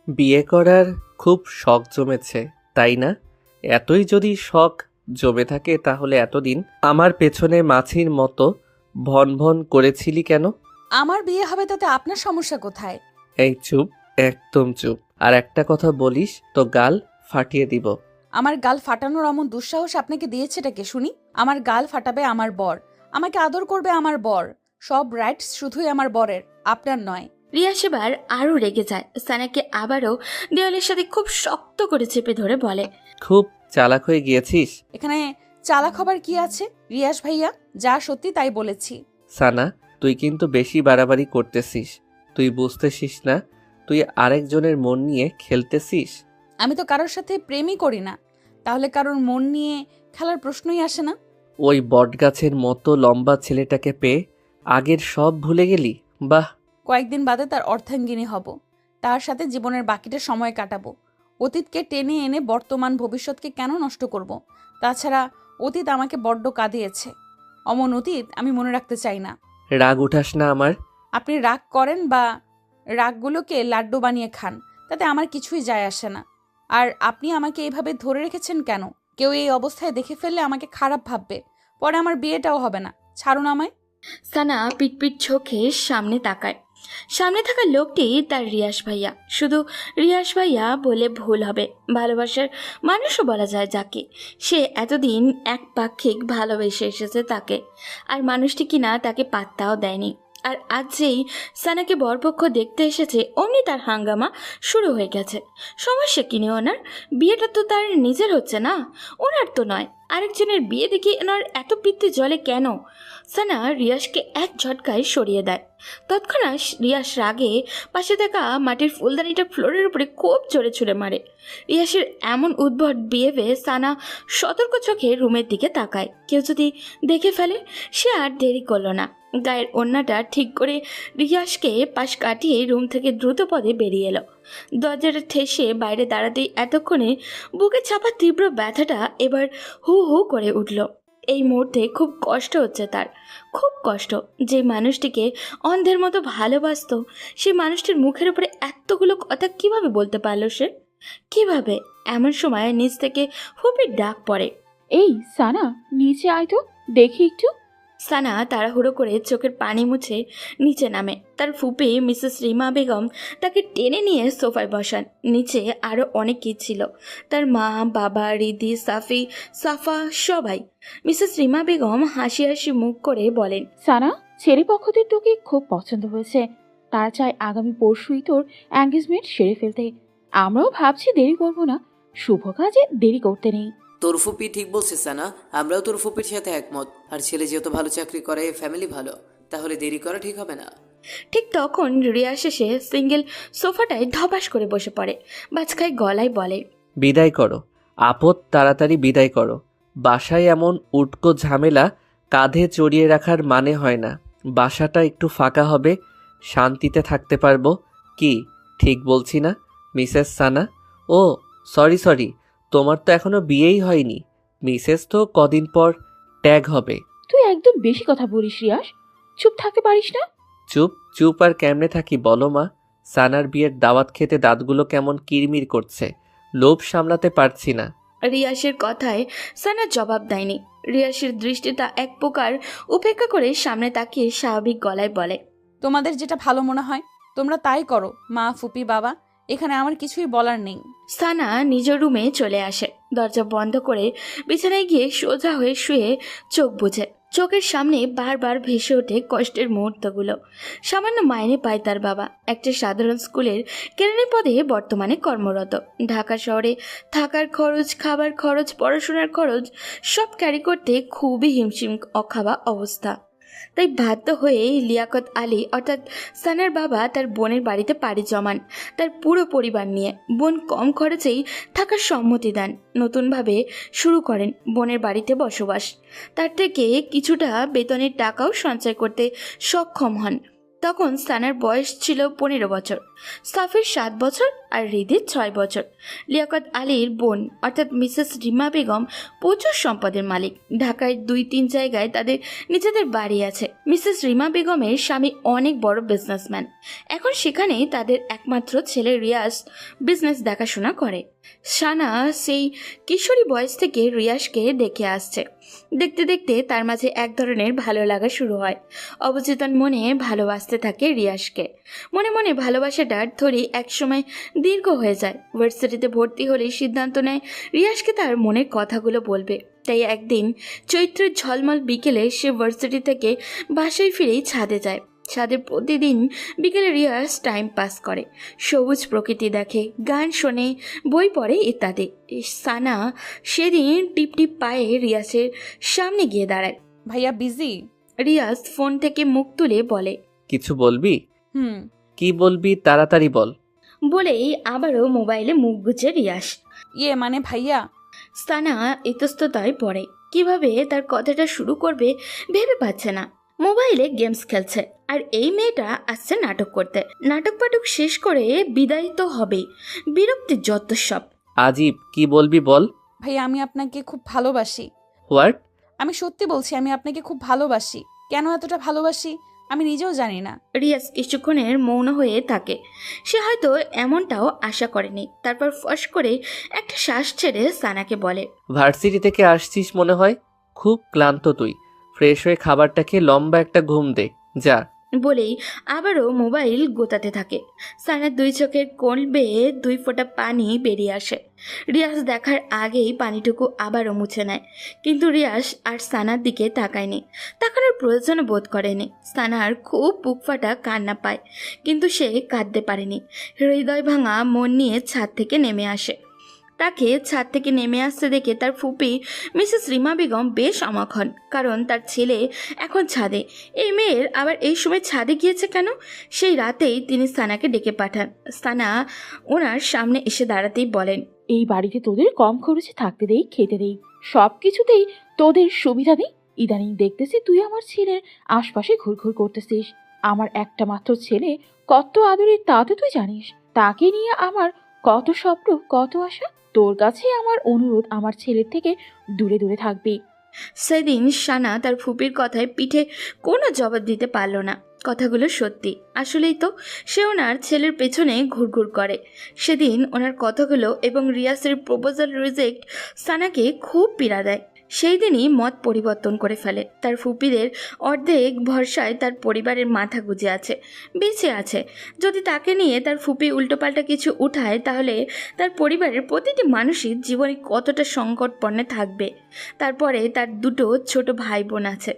বিয়ে করার খুব শখ জমেছে, তাই না? এতই যদি শখ জমে থাকে তাহলে এতদিন আমার পেছনে মাছির মতো ভন ভন করেছিলি কেন? আমার বিয়ে হবে তাতে আপনার সমস্যা কোথায়? এই চুপ, একদম চুপ। আর একটা কথা বলিস তো গাল ফাটিয়ে দিব। আমার গাল ফাটানোর এমন দুঃসাহস আপনাকে দিয়েছেটা কে শুনি? আমার গাল ফাটাবে আমার বর, আমাকে আদর করবে আমার বর, সব রাইটস শুধুই আমার বরের, আপনার নয়। রিয়া সেবার আরও রেগে যায়। সানাকে আবারও দেওয়ালের সাথে খুব শক্ত করে চেপে ধরে বলে, খুব চালাক হয়ে গিয়েছিস। এখানে চালাক হবার কি আছে রিয়াস ভাইয়া? যা সত্যি তাই বলেছি। সানা, তুই কিন্তু বেশি বাড়াবাড়ি করতেছিস। তুই বুঝতেছিস না তুই আরেকজনের মন নিয়ে খেলতেছিস? আমি তো কারোর সাথে প্রেমই করি না, তাহলে কারোর মন নিয়ে খেলার প্রশ্নই আসে না। ওই বটগাছের মতো লম্বা ছেলেটাকে পেয়ে আগের সব ভুলে গেলি? বাহ! কয়েকদিন বাদে তার অর্ধাঙ্গিনী হব, তার সাথে জীবনের বাকিটা সময় কাটাবো। অতীতকে টেনে এনে বর্তমান ভবিষ্যৎকে কেন নষ্ট করব? তাছাড়া অতীত আমাকে বড্ড কাঁদিয়েছে, অমন অতীত আমি মনে রাখতে চাই না। রাগ উঠাস না আমার। আপনি রাগ করেন বা রাগগুলোকে লাড্ডু বানিয়ে খান, তাতে আমার কিছুই যায় আসে না। আর আপনি আমাকে এইভাবে ধরে রেখেছেন কেন? কেউ এই অবস্থায় দেখে ফেললে আমাকে খারাপ ভাববে, পরে আমার বিয়েটাও হবে না। ছাড়ুন আমায়। সানা পিটপিট চোখে সামনে তাকায়। সামনে থাকা লোকটি তার রিয়াস ভাইয়া। শুধু রিয়াস ভাইয়া বলে ভুল হবে, ভালোবাসার মানুষও বলা যায় যাকে। সে এতদিন একপাক্ষিক ভালোবেসে এসেছে তাকে, আর মানুষটি কিনা তাকে পাত্তাও দেয়নি। আর আজ যেই সানাকে বরপক্ষ দেখতে এসেছে, অমনি তার হাঙ্গামা শুরু হয়ে গেছে। সমস্যা কিনে ওনার? বিয়েটা তো তার নিজের হচ্ছে না, ওনার তো নয়। আরেকজনের বিয়ে দেখে ওনার এত পিত্তে জলে কেন? সানা রিয়াসকে এক ঝটকায় সরিয়ে দেয়। তৎক্ষণাৎ রিয়াস রাগে পাশে থাকা মাটির ফুলদানিটা ফ্লোরের উপরে খুব জোরে ছুঁড়ে মারে। রিয়াসের এমন উদ্ভট বিহেভে সানা সতর্ক চোখে রুমের দিকে তাকায়, কেউ যদি দেখে ফেলে। সে আর দেরি করলো না, গায়ের ওড়নাটা ঠিক করে রিয়াসকে পাশ কাটিয়ে রুম থেকে দ্রুত পদে বেরিয়ে এলো। দরজাটা ঠেসে বাইরে দাঁড়াতেই এতক্ষণে বুকে চাপা তীব্র ব্যথাটা এবার হু হু করে উঠল। এই মুহূর্তে খুব কষ্ট হচ্ছে তার, খুব কষ্ট। যে মানুষটিকে অন্ধের মতো ভালোবাসতো, সেই মানুষটির মুখের উপরে এতগুলো কথা কিভাবে বলতে পারলো সে? কিভাবে? এমন সময় নিচ থেকে ফুপির ডাক পড়ে। এই সানা, নিচে আয় তো, দেখি একটু। সানা তাড়াহুড়ো করে চোখের পানি মুছে নিচে নামে। তার ফুপি মিসেস রিমা বেগম তাকে টেনে নিয়ে সোফায় বসান। নিচে আরও অনেকেই ছিল, তার মা, বাবা, রিদি, সাফি, সাফা, সবাই। মিসেস রিমা বেগম হাসি হাসি মুখ করে বলেন, সানা, ছেলে পক্ষদের তোকে খুব পছন্দ হয়েছে। তারা চায় আগামী পরশুই তোর এঙ্গেজমেন্ট সেরে ফেলতে। আমরাও ভাবছি দেরি করব না, শুভ কাজে দেরি করতে নেই। তোর ফুপি ঠিক বলছে সানা, আমরাও তোর ফুপির সাথে একমত। আর ছেলে যেহেতু ভালো চাকরি করে, ফ্যামিলি ভালো, তাহলে দেরি করা ঠিক হবে না। ঠিক তখন রিয়া শেষে সিঙ্গেল সোফাটায় ধপাস করে বসে পড়ে। বাজখায় গলায় বলে, বিদায় করো আপদ, তাড়াতাড়ি বিদায় করো। বাসায় এমন উটকো ঝামেলা কাঁধে চড়িয়ে রাখার মানে হয় না। বাসাটা একটু ফাঁকা হবে, শান্তিতে থাকতে পারবো। কি ঠিক বলছি না মিসেস সানা? ও সরি সরি, তোমার তো এখনো বিয়েই হয়নি। মিসেস তো কদিন পর ট্যাগ হবে। তুই একদম বেশি কথা বলিস রিয়াস, চুপ থাকতে পারিস না? চুপ চুপ আর কেমনে থাকি বলো মা? সানার বিয়ের দাওয়াত খেতে দাঁতগুলো কেমন কিরমির করছে, লোভ সামলাতে পারছি না। রিয়াসের কথায় সানা জবাব দেয়নি। রিয়াসের দৃষ্টিটা এক প্রকার উপেক্ষা করে সামনে তাকিয়ে স্বাভাবিক গলায় বলে, তোমাদের যেটা ভালো মনে হয় তোমরা তাই করো মা, ফুপি, বাবা, এখানে আমার কিছুই বলার নেই। সানা নিজ রুমে চলে আসে। দরজা বন্ধ করে বিছানায় গিয়ে সোজা হয়ে শুয়ে চোখ বুঝে। চোখের সামনে বারবার ভেসে ওঠে কষ্টের মুহূর্তগুলো। সামান্য মাইনে পায় তার বাবা, একটা সাধারণ স্কুলের কেরানি পদে বর্তমানে কর্মরত। ঢাকা শহরে থাকার খরচ, খাবার খরচ, পড়াশোনার খরচ সব ক্যারি করতে খুবই হিমশিম অখাওয়া অবস্থা। তাই বাধ্য হয়ে লিয়াকত আলী অর্থাৎ সানার বাবা তার বোনের বাড়িতে পাড়ি জমান তার পুরো পরিবার নিয়ে। বোন কম খরচেই থাকার সম্মতি দেন। নতুনভাবে শুরু করেন বোনের বাড়িতে বসবাস। তার থেকে কিছুটা বেতনের টাকাও সঞ্চয় করতে সক্ষম হন। তখন সানার বয়স ছিল 15 বছর, সাফির 7 বছর আর হৃদির 6 বছর। লিয়াকত আলীর বোন অর্থাৎ মিসেস রিমা বেগম প্রচুর সম্পদের মালিক। ঢাকায় 2-3 জায়গায় তাদের নিজেদের বাড়ি আছে। মিসেস রিমা বেগমের স্বামী অনেক বড় বিজনেসম্যান। এখন সেখানেই তাদের একমাত্র ছেলে রিয়াজ বিজনেস দেখাশোনা করে। সানা সেই কিশোরী বয়স থেকে রিয়াজকে দেখে আসছে। দেখতে দেখতে তার মাঝে এক ধরনের ভালো লাগা শুরু হয়। অবচেতন মনে ভালোবাসতে থাকে রিয়াজকে। মনে মনে ভালোবাসাটার ধরি একসময় দীর্ঘ হয়ে যায়। ভার্সিটিতে ভর্তি হলে সিদ্ধান্ত নেয় রিয়াজকে তার মনের কথাগুলো বলবে। তাই একদিন চৈত্রের ঝলমল বিকেলে সে ভার্সিটি থেকে বাসায় ফিরেই ছাদে যায়। ছাদে প্রতিদিন বিকেলে রিয়াজ টাইম পাস করে, সবুজ প্রকৃতি দেখে, গান শোনে, বই পড়ে ইত্যাদি। সানা সেদিন টিপ টিপ পায়ে রিয়াজের সামনে গিয়ে দাঁড়ায়। ভাইয়া বিজি? রিয়াজ ফোন থেকে মুখ তুলে বলে, কিছু বলবি? হুম। কি বলবি তাড়াতাড়ি বল। বলেই আবারও মোবাইলে মুখ গুজে রিয়াজ। মানে ভাইয়া। সানা ইতস্ততায় পড়ে। কিভাবে তার কথাটা শুরু করবে ভেবে পাচ্ছে না। মোবাইলে গেমস খেলছে, আর এই মেয়েটা আসছে নাটক করতে। নাটক পাটক শেষ করে বিদায় তো হবেই। বিরক্তির যত সব। আজিব, কি বলবি বল। ভাইয়া আমি আপনাকে খুব ভালোবাসি। হোয়াট? আমি সত্যি বলছি, আমি আপনাকে খুব ভালোবাসি। কেন এতটা ভালোবাসি আমি নিজেও জানি না। রিয়াজ কিছুক্ষণের মৌন হয়ে থাকে। সে হয়তো এমনটাও আশা করেনি। তারপর ফস করে একটা শ্বাস ছেড়ে সানাকে বলে, ভার্সিটি থেকে আসছিস মনে হয়, খুব ক্লান্ত তুই। ফ্রেশ হয়ে খাবারটা খেয়ে লম্বা একটা ঘুম দে যা। বলেই আবারও মোবাইল গোতাতে থাকে। সানার 2 চোখের কোণ বেয়ে 2 ফোঁটা পানি বেরিয়ে আসে। রিয়াজ দেখার আগেই পানিটুকু আবারও মুছে নেয়। কিন্তু রিয়াজ আর সানার দিকে তাকায়নি, তাকানোর প্রয়োজন বোধ করেনি। সানার খুব বুক ফাটা কান্না পায়, কিন্তু সে কাঁদতে পারেনি। হৃদয় ভাঙা মন নিয়ে ছাদ থেকে নেমে আসে। তাকে ছাদ থেকে নেমে আসতে দেখে তার ফুপি মিসেস রিমা বেগম বেশ অবাক হন, কারণ তার ছেলে এখন ছাদে। এই মেয়ের আবার এই সময় ছাদে গিয়েছে কেন? সেই রাতেই তিনি সানাকে ডেকে পাঠান। সানা ওনার সামনে এসে দাঁড়াতেই বলেন, এই বাড়িতে তোদের কম খরচে থাকতে দেই, খেতে দেই, সব কিছুতেই তোদের সুবিধা দিই। ইদানিং দেখতেছি তুই আমার ছেলের আশপাশে ঘুরঘুর করতেছিস। আমার একটা মাত্র ছেলে কত আদরের তা তো তুই জানিস। তাকে নিয়ে আমার কত স্বপ্ন, কত আশা। তোর কাছে আমার অনুরোধ, আমার ছেলের থেকে দূরে দূরে থাকবি। সেদিন সানা তার ফুপির কথায় পিঠে কোনো জবাব দিতে পারল না। কথাগুলো সত্যি। আসলেই তো সে ওনার ছেলের পেছনে ঘুরঘুর করে। সেদিন ওনার কথাগুলো এবং রিয়াসের প্রপোজাল রিজেক্ট সানাকে খুব পীড়া দেয়। সেই দিনই মত পরিবর্তন করে ফেলে। তার ফুপিদের অর্ধেক ভরসায় তার পরিবারের মাথা গুজে আছে, বেঁচে আছে। যদি তাকে নিয়ে তার ফুপি উল্টোপাল্টা কিছু উঠায়, তাহলে তার পরিবারের প্রতিটি মানুষই জীবনে কতটা সংকটপর্ণে থাকবে। তারপরে তার 2 ছোট ভাই বোন আছে,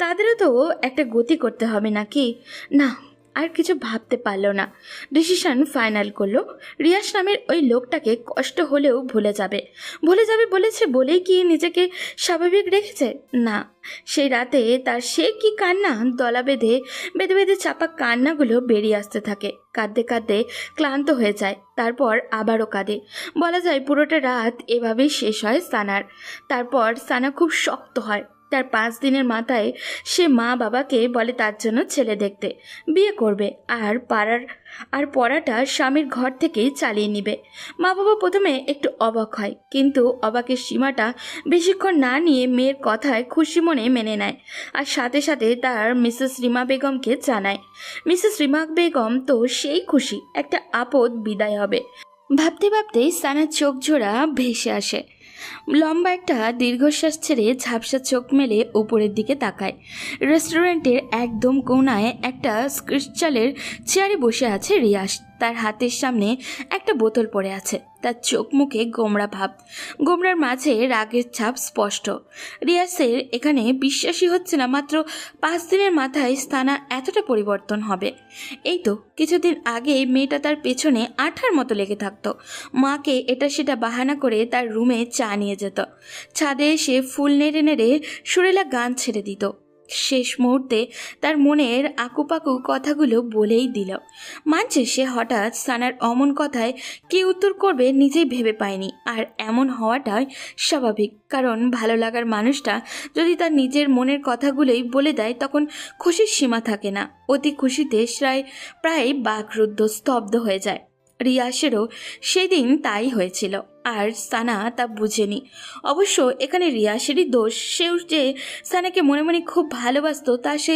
তাদেরও তো একটা গতি করতে হবে নাকি? না, আর কিছু ভাবতে পারল না। ডিসিশন ফাইনাল করলো, রিয়াজ নামের ওই লোকটাকে কষ্ট হলেও ভুলে যাবে বলেছে বলেই কি নিজেকে স্বাভাবিক রেখেছে? না, সেই রাতে তার সে কি কান্না, দলা বেঁধে বেঁধে চাপা কান্নাগুলো বেরিয়ে আসতে থাকে। কাঁদতে কাঁদতে ক্লান্ত হয়ে যায়, তারপর আবারও কাঁদে। বলা যায় পুরোটা রাত এভাবেই শেষ হয় সানার। তারপর সানা খুব শক্ত হয়। তার 5 দিনের মাথায় সে মা বাবাকে বলে তার জন্য ছেলে দেখতে, বিয়ে করবে, আর পড়াটা স্বামীর ঘর থেকেই চালিয়ে নিবে। মা বাবা প্রথমে একটু অবাক হয়, কিন্তু অবাকের সীমাটা বেশিক্ষণ না নিয়ে মেয়ের কথায় খুশি মনে মেনে নেয়। আর সাথে সাথে তার মিসেস রিমা বেগমকে জানায়। মিসেস রিমা বেগম তো সেই খুশি, একটা আপদ বিদায় হবে। ভাবতে ভাবতেই সানার চোখ জোড়া ভেসে আসে। লম্বা একটা দীর্ঘশ্বাস ছেড়ে ঝাপসা চোখ মেলে উপরের দিকে তাকায়। রেস্টুরেন্টের একদম কোণায় একটা ক্রিস্টালের চেয়ারে বসে আছে রিয়াজ। তার হাতের সামনে একটা বোতল পড়ে আছে। তার চোখ মুখে গোমড়া ভাব, গোমড়ার মাঝে রাগের ছাপ স্পষ্ট। রিয়াজের এখানে বিশ্বাসই হচ্ছে না, মাত্র 5 দিনের মাথায় সানা এতটা পরিবর্তন হবে। এই তো কিছুদিন আগে মেয়েটা তার পেছনে আঠার মতো লেগে থাকতো। মাকে এটা সেটা বাহানা করে তার রুমে চা নিয়ে যেত। ছাদে এসে ফুল নেড়ে নেড়ে সুরেলা গান ছেড়ে দিত। শেষ মুহূর্তে তার মনের আকুপাকু কথাগুলো বলেই দিল। মানছে সে হঠাৎ সানার অমন কথায় কী উত্তর করবে নিজেই ভেবে পায়নি। আর এমন হওয়াটাই স্বাভাবিক, কারণ ভালো লাগার মানুষটা যদি তার নিজের মনের কথাগুলোই বলে দেয় তখন খুশির সীমা থাকে না। অতি খুশিতে প্রায় বাকরুদ্ধ স্তব্ধ হয়ে যায়। রিয়াসেরও সেদিন তাই হয়েছিল, আর সানা তা বুঝেনি। অবশ্য এখানে রিয়াসেরই দোষ। সেও যে সানাকে মনে মনে খুব ভালোবাসতো তা সে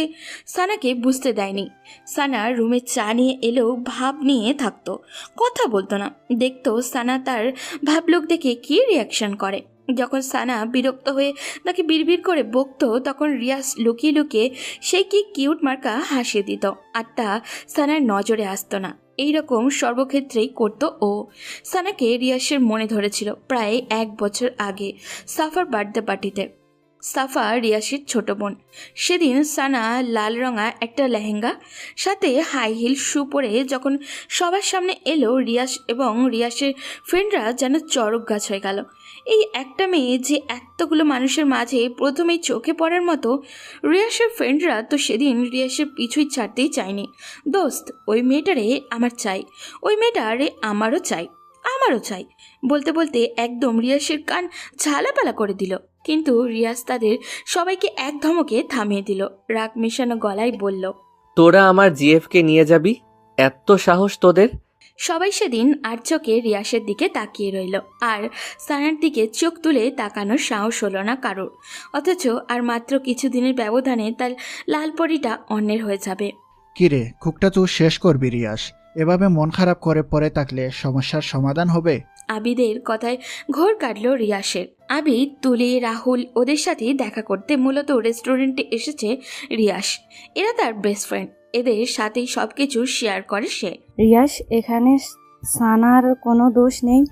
সানাকে বুঝতে দেয়নি। সানা রুমে চা নিয়ে এলেও ভাব নিয়ে থাকতো, কথা বলতো না। দেখতো সানা তার ভাবলোক দেখে কী রিয়াকশন করে। যখন সানা বিরক্ত হয়ে তাকে বিড়বিড় করে বকতো তখন রিয়াস লুকিয়ে লুকিয়ে সেই কি কিউট মার্কা হাসিয়ে দিত, আর তা সানার নজরে আসতো না। এইরকম সর্বক্ষেত্রেই করতো ও। সানাকে রিয়াসের মনে ধরেছিল প্রায় 1 বছর আগে সাফার বার্থডে পার্টিতে। সাফা রিয়াসের ছোট বোন। সেদিন সানা লাল রঙা একটা লেহেঙ্গা সাথে হাই হিল শু পরে যখন সবার সামনে এলো, রিয়াস এবং রিয়াসের ফ্রেন্ডরা যেন চড়ক গাছ হয়ে গেল। এই একটা মেয়ে যে এতগুলো মানুষের মাঝে প্রথমেই চোখে পড়ার মতো। রিয়াসের ফ্রেন্ডরা তো সেদিন রিয়াসের পিছুই ছাড়তেই চায়নি। দোস্ত, ওই মেয়েটারে আমার চাই, ওই মেয়েটারে আমারও চাই, আমারও চাই বলতে বলতে একদম রিয়াসের কান ঝালাপালা করে দিল। কিন্তু রিয়াস তাদের সবাইকে এক ধমকে থামিয়ে দিল। রাগ মেশানো গলায় বলল, তোরা আমার জিএফকে নিয়ে যাবি? এত সাহস তোদের? সবাই সেদিন আর চোখে রিয়াসের দিকে তাকিয়ে রইল, আর সানার দিকে চোখ তুলে তাকানোর সাহস হলো না কারোর। অথচ আর মাত্র কিছুদিনের ব্যবধানে তার লালপরিটা অন্যের হয়ে যাবে। কিরে, কুকটা তুই শেষ করবি রিয়াস। এভাবে মন খারাপ করে পড়ে থাকলে সমস্যার সমাধান হবে? আবিদের কথায় ঘোর কাটল রিয়াসের। আবিদ, তুলি, রাহুল ওদের সাথে দেখা করতে মূলত রেস্টুরেন্টে এসেছে রিয়াস। এরা তার বেস্ট ফ্রেন্ড, এদের সাথেই সব কিছু শেয়ার করে সে। রিয়াস, এখানে সানার কোনো দোষ নেই।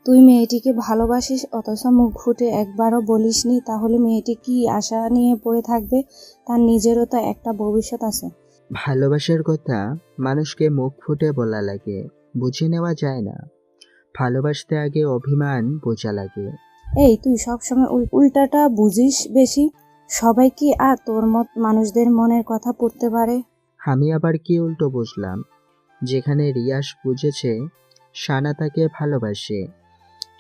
তুই মেয়েটিকে ভালোবাসিস অথচ মুখ ফুটে একবারও বলিসনি, তাহলে মেয়েটি কি আশা নিয়ে পড়ে থাকবে? তার নিজেরও তো একটা ভবিষ্যৎ আছে। ভালোবাসার কথা মানুষকে মুখ ফুটে বলা লাগে, বুঝে নেওয়া যায় না। ভালোবাসতে আগে অভিমান বোঝা লাগে। এই, তুই সবসময় উল্টাটা বুঝিস বেশি। সবাই কি আর তোর মত মানুষদের মনের কথা পড়তে পারে? আমি আবার কি উল্টো বুঝলাম? যেখানে রিয়াস বুঝেছে সানা তাকে ভালোবাসে,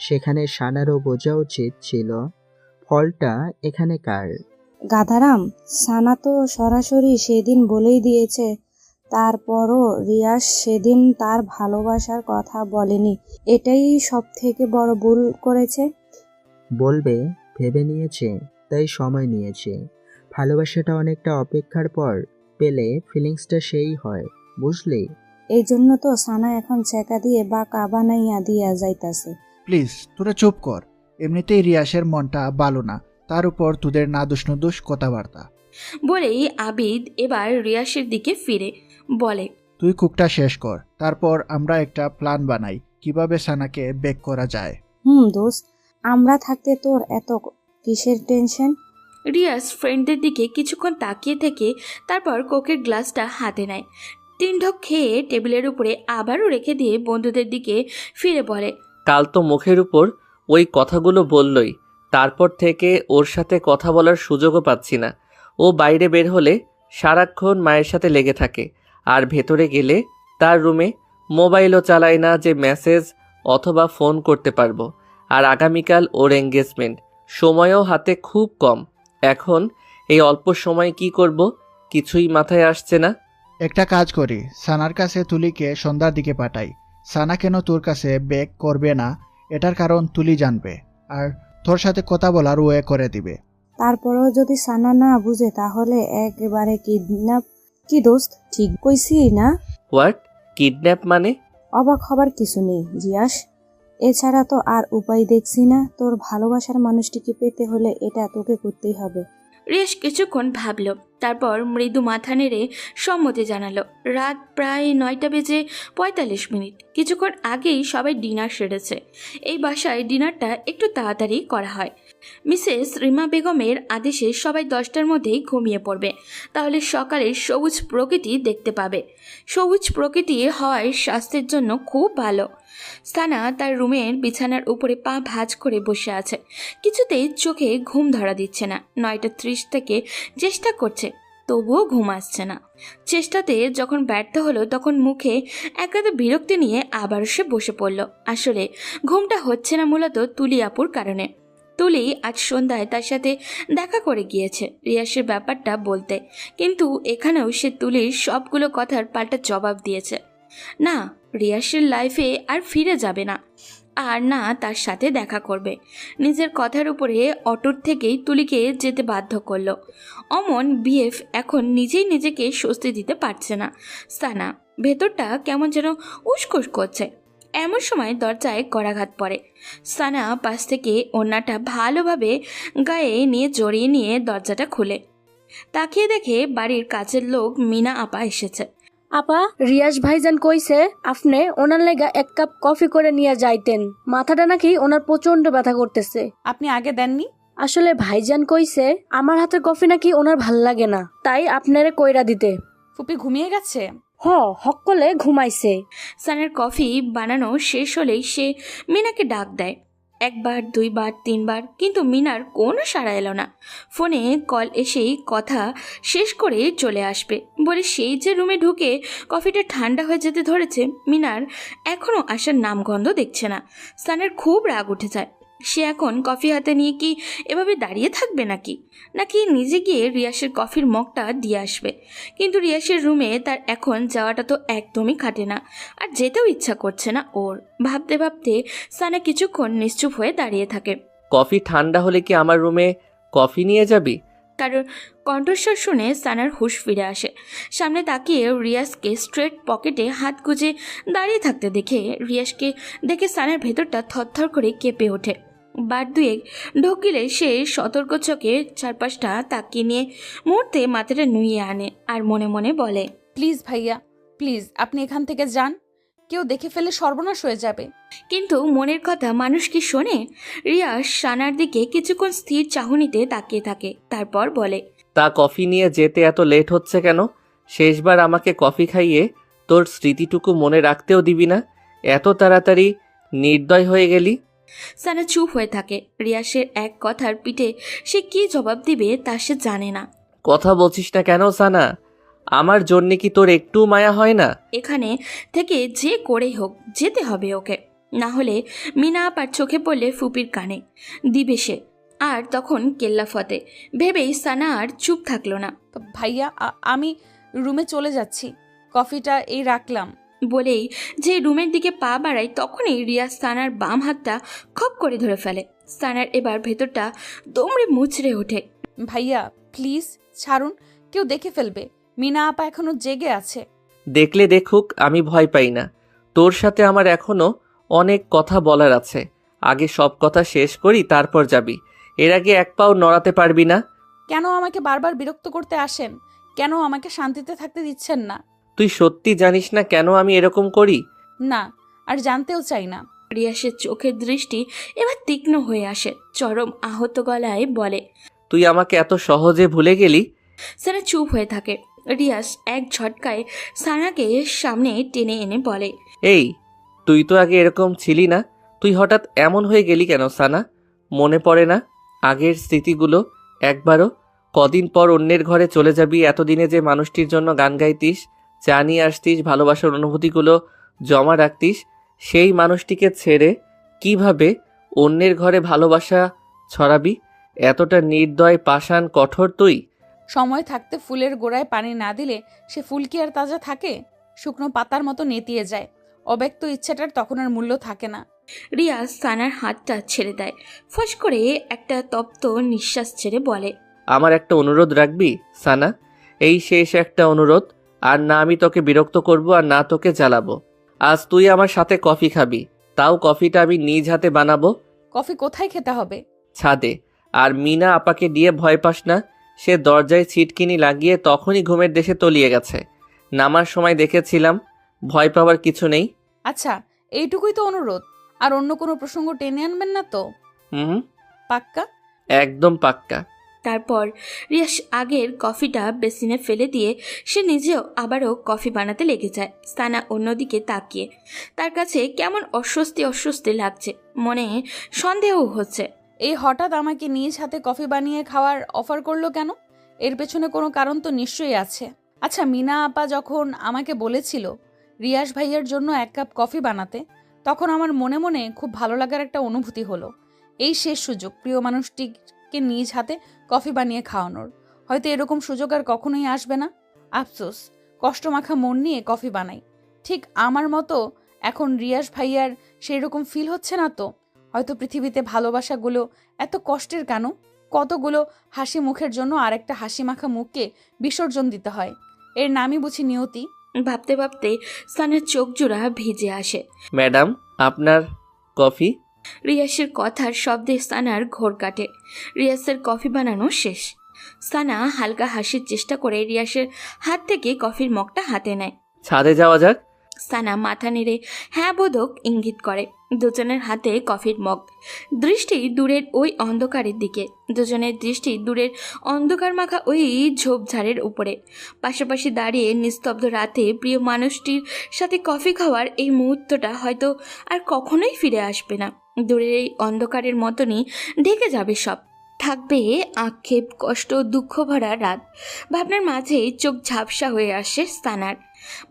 সেখানে সানারও বোঝা উচিত ছিল ফলটা এখানে কার। গাধারাম, সানা তো সরাসরি সেদিন বলেই দিয়েছে। তারপরও রিয়াস সেদিন তার ভালোবাসার কথা বলেনি। এটাই সব থেকে বড় ভুল করেছে। বলবে ভেবে নিয়েছে, তাই সময় নিয়েছে। ভালোবাসাটা অনেকটা অপেক্ষার পর পেলে ফিলিংসটা সেই হয়, বুঝলি? এই জন্য তো সানা এখন ছেঁকা দিয়ে বা কাবানাইয়া দিয়া যাইতাছে। প্লিজ তোরা চুপ কর। এমনিতেই রিয়াসের মনটা ভালো না, তার উপর তোদের নাদুস নুদুস কথাবার্তা। বলেই আবিদ এবার রিয়াসের দিকে ফিরে বলে, তুই কুকটা শেষ কর, তারপর আমরা একটা প্ল্যান বানাই কিভাবে সানাকে বেক করা যায়। দোস্ত, আমরা থাকতে তোর এত কিসের টেনশন? রিয়াস ফ্রেন্ডদের দিকে কিছুক্ষণ তাকিয়ে থেকে তারপর কোকের গ্লাসটা হাতে নেয়। 3 ঢোক খেয়ে টেবিলের উপরে আবারও রেখে দিয়ে বন্ধুদের দিকে ফিরে বলে, কাল তো মুখের উপর ওই কথাগুলো বললই, তারপর থেকে ওর সাথে কথা বলার সুযোগও পাচ্ছি না। ও বাইরে বের হলে সারাক্ষণ মায়ের সাথে লেগে থাকে, আর ভেতরে গেলে তার রুমে মোবাইলও চালায় না যে মেসেজ অথবা ফোন করতে পারবো। আর আগামীকাল ওর এঙ্গেজমেন্ট, সময়ও হাতে খুব কম। এখন এই অল্প সময় কি করব কিছুই মাথায় আসছে না। একটা কাজ করি, সানার কাছে তুলিকে সন্ধ্যার দিকে পাঠাই। সানা কেন তোর কাছে বেক করবে না এটার কারণ তুলি জানবে, আর তোর সাথে কথা বলার ওয়ে করে দিবে। তারপরেও যদি সানা না বুঝে তাহলে একেবারে কিডন্যাপ। কি দোস্ত, ঠিক কইছি না? হোয়াট? কিডন্যাপ মানে? অবাক হবার কিছু নেই রিয়াস। এছাড়া তো আর উপায় দেখছি না। তোর ভালোবাসার মানুষটিকে পেতে হলে এটা তোকে করতেই হবে। রিয়াস কিছুক্ষণ ভাবল, তারপর মৃদু মাথা নেড়ে সম্মতি জানালো। রাত প্রায় 9:45। কিছুক্ষণ আগেই সবাই ডিনার সেরেছে। এই বাসায় ডিনারটা একটু তাড়াতাড়ি করা হয়। মিসেস রিমা বেগমের আদেশে সবাই 10টার মধ্যেই ঘুমিয়ে পড়বে, তাহলে সকালে সবুজ প্রকৃতি দেখতে পাবে। সবুজ প্রকৃতি হওয়ায় স্বাস্থ্যের জন্য খুব ভালো। সানা তার রুমের বিছানার উপরে পা ভাঁজ করে বসে আছে। কিছুতেই চোখে ঘুম ধরা দিচ্ছে না। 9:30 থেকে চেষ্টা করছে, তবুও ঘুম আসছে না। চেষ্টাতে যখন ব্যর্থ হলো তখন মুখে একান্ত বিরক্তি নিয়ে আবারও সে বসে পড়ল। আসলে ঘুমটা হচ্ছে না মূলত তুলি আপুর কারণে। তুলি আজ সন্ধ্যায় তার সাথে দেখা করে গিয়েছে রিয়াসের ব্যাপারটা বলতে, কিন্তু এখানেও সে তুলির সবগুলো কথার পাল্টা জবাব দিয়েছে। না, রিয়াসের লাইফে আর ফিরে যাবে না, আর না তার সাথে দেখা করবে। নিজের কথার উপরে অটুট থেকেই তুলিকে যেতে বাধ্য করলো। অমন বিএফ এখন নিজেই নিজেকে স্বস্তি দিতে পারছে না। সানা ভেতরটা কেমন যেন উসকুস করছে। এমন সময় দরজায় করাঘাত পড়ে। সানা পাশ থেকে ওড়নাটা ভালোভাবে গায়ে নিয়ে জড়িয়ে নিয়ে দরজাটা খুলে তাকিয়ে দেখে বাড়ির কাছের লোক মিনা আপা এসেছে। আপা, রিয়াজ ভাইজান কইছে আপনি ওনার লেগা 1 কাপ কফি করে নিয়ে যাইতেন, মাথাটা নাকি ওনার প্রচন্ড ব্যথা করতেছে। আপনি আগে দেননি? আসলে ভাইজান কইছে আমার হাতের কফি নাকি ওনার ভাল লাগে না, তাই আপনারে কইরা দিতে। ফুপি ঘুমিয়ে গেছে? হকলে ঘুমাইছে। সানার কফি বানানো শেষ হলেই সে মিনাকে ডাক দেয়। 1 বার 2 বার 3 বার, কিন্তু মিনার কোনো সাড়া এলো না। ফোনে কল এসেই কথা শেষ করে চলে আসবে বলে সেই যে রুমে ঢুকে কফিটা ঠান্ডা হয়ে যেতে ধরেছে, মিনার এখনও আসার নামগন্ধ দেখছে না। সানার খুব রাগ উঠে যায়। সে এখন কফি হাতে নিয়ে কি এভাবে দাঁড়িয়ে থাকবে নাকি নিজে গিয়ে রিয়াসের কফির মগটা দিয়ে আসবে। কিন্তু রিয়াসের রুমে তার এখন যাওয়াটা তো একদমই খাটে না, আর যেতেও ইচ্ছা করছে না ওর। ভাবতে ভাবতে সানা কিছুক্ষণ নিশ্চুপ হয়ে দাঁড়িয়ে থাকে। কফি ঠান্ডা হলে কি আমার রুমে কফি নিয়ে যাবি? কারোর কণ্ঠস্বর শুনে সানার হুঁশ ফিরে আসে। সামনে তাকিয়ে রিয়াসকে স্ট্রেট পকেটে হাত গুজে দাঁড়িয়ে থাকতে রিয়াসকে দেখে সানার ভেতরটা থরথর করে কেঁপে ওঠে। বার দুয়েক ঢোকিলে সে সতর্ক চোখে চারপাশটা তাকিয়ে নিয়ে মুহূর্তে মাথাটা নুইয়ে আনে আর মনে মনে বলে, প্লিজ ভাইয়া, প্লিজ আপনি এখান থেকে যান, কেউ দেখে ফেলে সর্বনাশ হয়ে যাবে। কিন্তু মনের কথা মানুষ কি শোনে? রিয়াস সানার দিকে কিছুক্ষণ স্থির চাহনিতে তাকিয়ে থাকে, তারপর বলে, তা কফি নিয়ে যেতে এত লেট হচ্ছে কেন? শেষবার আমাকে কফি খাইয়ে তোর স্মৃতিটুকু মনে রাখতেও দিবি না, এত তাড়াতাড়ি নির্দয় হয়ে গেলি। সানা চুপ হয়ে থাকে। রিয়াসের এক কথার পিঠে সে কি জবাব দিবে তা সে জানে না। কথা বলছিস না কেন সানা? আমার জন্যে কি তোর একটু মায়া হয় না? এখানে থেকে যে করেই হোক যেতে হবে ওকে, না হলে মিনা আপার চোখে পড়লে ফুপির কানে দিবে সে, আর তখন কেল্লা ফতে। ভেবেই সানা আর চুপ থাকলো না। ভাইয়া আমি রুমে চলে যাচ্ছি, কফিটা এই রাখলাম। বলেই যে রুমের দিকে পা বাড়ায় তখনই রিয়া সানার বাম হাতটা খপ করে ধরে ফেলে। সানার এবার ভেতরটা দমড়ে মুচড়ে ওঠে। ভাইয়া প্লিজ ছাড়ুন, কেউ দেখে ফেলবে। মিনা আপা এখনো জেগে আছে। দেখলে দেখুক, আমি ভয় পাই না। তোর সাথে আমার এখনো অনেক কথা বলার আছে। আগে সব কথা শেষ করি, তারপর যাবি। এর আগে এক পাও নড়াতে পারবি না। কেন আমাকে বারবার বিরক্ত করতে আসেন? কেন আমাকে শান্তিতে থাকতে দিচ্ছেন না? তুই সত্যি জানিস না কেন আমি এরকম করি? না, আর জানতেও চাই না। রিয়াসের চোখের দৃষ্টি এবার তীক্ষ্ণ হয়ে আসে। চরম আহত গলায় বলে, তুই আমাকে এত সহজে ভুলে গেলি? সানা চুপ হয়ে থাকে। রিয়াস এক ঝটকায় সানাকে সামনে টেনে এনে বলে, এই, তুই তো আগে এরকম ছিলি না, তুই হঠাৎ এমন হয়ে গেলি কেন সানা? মনে পড়ে না আগের স্মৃতিগুলো একবারও? কদিন পর অন্যের ঘরে চলে যাবি, এতদিনে যে মানুষটির জন্য গান গাইতিস, চা নিয়ে আসতিস, ভালোবাসার অনুভূতিগুলো জমা রাখতিস, সেই মানুষটিকে ছেড়ে কিভাবে অন্যের ঘরে ভালোবাসা ছড়াবি? এতটা নির্দয়, পাষাণ, কঠোর তুই? সময় থাকতে ফুলের গোড়ায় পানি না দিলে সে ফুল কি আর তাজা থাকে? শুকনো পাতার মতো নেতিয়ে যায়। অব্যক্ত ইচ্ছাটার তখন আর মূল্য থাকে না। রিয়া সানার হাতটা ছেড়ে দেয়। ফস করে একটা তপ্ত নিঃশ্বাস ছেড়ে বলে, আমার একটা অনুরোধ রাখবি সানা? এই শেষ একটা অনুরোধ। আর না আমি তোকে বিরক্ত করব, আর না তোকে জ্বালাবো। আজ তুই আমার সাথে কফি খাবি, তাও কফিটা আমি নিজ হাতে বানাবো। কফি কোথায় খেতে হবে? ছাদে। আর মিনা আপাকে দিয়ে ভয় পাস না, সে দরজায় ছিটকিনি লাগিয়ে তখনই ঘুমের দেশে তলিয়ে গেছে। নামার সময় দেখেছিলাম, ভয় পাওয়ার কিছু নেই। আচ্ছা, এইটুকুই তো অনুরোধ। আর অন্য কোনো প্রসঙ্গ টেনে আনবেন না তো? হুম, পাক্কা? একদম পাক্কা। তারপর রিয়াস আগের কফিটা বেসিনে ফেলে দিয়ে সে নিজেও আবারও কফি বানাতে লেগে যায়। সানা অন্যদিকে তাকিয়ে তার কাছে কেমন অস্বস্তি অস্বস্তি লাগছে, মনে সন্দেহ হচ্ছে। এই হঠাৎ আমাকে নিজ হাতে কফি বানিয়ে খাওয়ার অফার করলো কেন? এর পেছনে কোনো কারণ তো নিশ্চয়ই আছে। আচ্ছা, মিনা আপা যখন আমাকে বলেছিল রিয়াজ ভাইয়ার জন্য 1 কাপ কফি বানাতে, তখন আমার মনে মনে খুব ভালো লাগার একটা অনুভূতি হলো। এই শেষ সুযোগ প্রিয় মানুষটিকে নিজ হাতে কফি বানিয়ে খাওয়ানোর। হয়তো এরকম সুযোগ আর কখনোই আসবে না। আফসোস, কষ্টমাখা মন নিয়ে কফি বানাই। ঠিক আমার মতো এখন রিয়াজ ভাইয়ার সেই রকম ফিল হচ্ছে না তো? হয়তো পৃথিবীতে ভালোবাসাগুলো এত কষ্টের কেন? কতগুলো হাসি মুখের জন্য আরেকটা হাসি মাখা মুখকে বিসর্জন দিতে হয়। এর নামই বুঝি নিয়তি। ভাবতে ভাবতে সানার চোখ জোড়া ভিজে আসে। ম্যাডাম, আপনার কফি। রিয়াসের কথার শব্দে সানার ঘোর কাটে। রিয়াসের কফি বানানো শেষ। সানা হালকা হাসির চেষ্টা করে রিয়াসের হাত থেকে কফির মগটা হাতে নেয়। ছাদে যাওয়া যাক। সানা মাথা নেড়ে হ্যাঁ বোধক ইঙ্গিত করে। দুজনের হাতে কফির মগ, দৃষ্টি দূরের ওই অন্ধকারের দিকে। দুজনের দৃষ্টি দূরের অন্ধকার মাখা ওই ঝোপঝাড়ের উপরে। পাশাপাশি দাঁড়িয়ে নিস্তব্ধ রাতে প্রিয় মানুষটির সাথে কফি খাওয়ার এই মুহূর্তটা হয়তো আর কখনোই ফিরে আসবে না। দূরের এই অন্ধকারের মতনই ঢেকে যাবে সব। থাকবে আক্ষেপ, কষ্ট, দুঃখ ভরা রাত। ভাবনার মাঝে চোখ ঝাপসা হয়ে আসে সানার।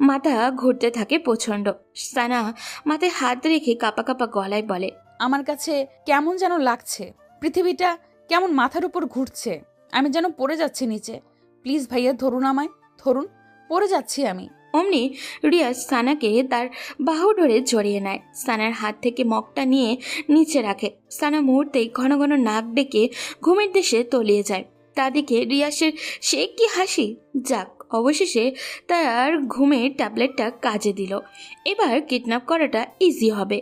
মাথা ঘুরতে থাকে প্রচণ্ড। সানা মাথায় হাত রেখে কাঁপা কাঁপা গলায় বলে, আমার কাছে কেমন যেন লাগছে। পৃথিবীটা কেমন মাথার উপর ঘুরছে। আমি যেন পড়ে যাচ্ছি নিচে। প্লিজ ভাইয়া, ধরুন আমায়, ধরুন, পড়ে যাচ্ছি আমি। অমনি রিয়াজ সানাকে তার বাহু ধরে জড়িয়ে নেয়। সানার হাত থেকে মগটা নিয়ে নিচে রাখে। সানা মুহূর্তেই ঘন ঘন নাক ডেকে ঘুমের দেশে তলিয়ে যায়। তাদিকে রিয়াসের সে কি হাসি! যাক, অবশেষে তার ঘুমের ট্যাবলেটটা কাজে দিল। এবার কিডন্যাপ করাটা ইজি হবে।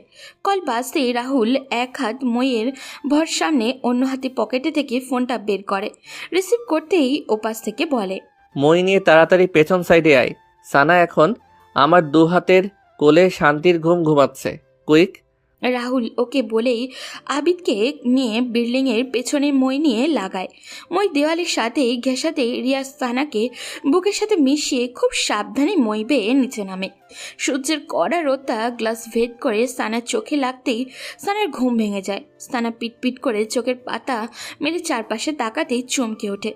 কল বাজতেই রাহুল এক হাত মইয়ের ভর সামনে, অন্য হাতে পকেটে থেকে ফোনটা বের করে। রিসিভ করতেই ওপাশ থেকে বলে, মই নিয়ে তাড়াতাড়ি পেছন সাইডে আয়। সানা এখন আমার 2 হাতের কোলে শান্তির ঘুম ঘুমাচ্ছে। কুইক। রাহুল ওকে বলেই আবিদকে নিয়ে বিল্ডিংয়ের পেছনে মই নিয়ে লাগায়। মই দেওয়ালের সাথে ঘেঁষাতে রিয়াজ সানাকে বুকের সাথে মিশিয়ে খুব সাবধানে মই বেয়ে নিচে নামে। সূর্যের কড়া রোদটা গ্লাস ভেদ করে সানার চোখে লাগতেই সানার ঘুম ভেঙে যায়। সানা পিটপিট করে চোখের পাতা মেরে চারপাশে তাকাতেই চমকে ওঠে।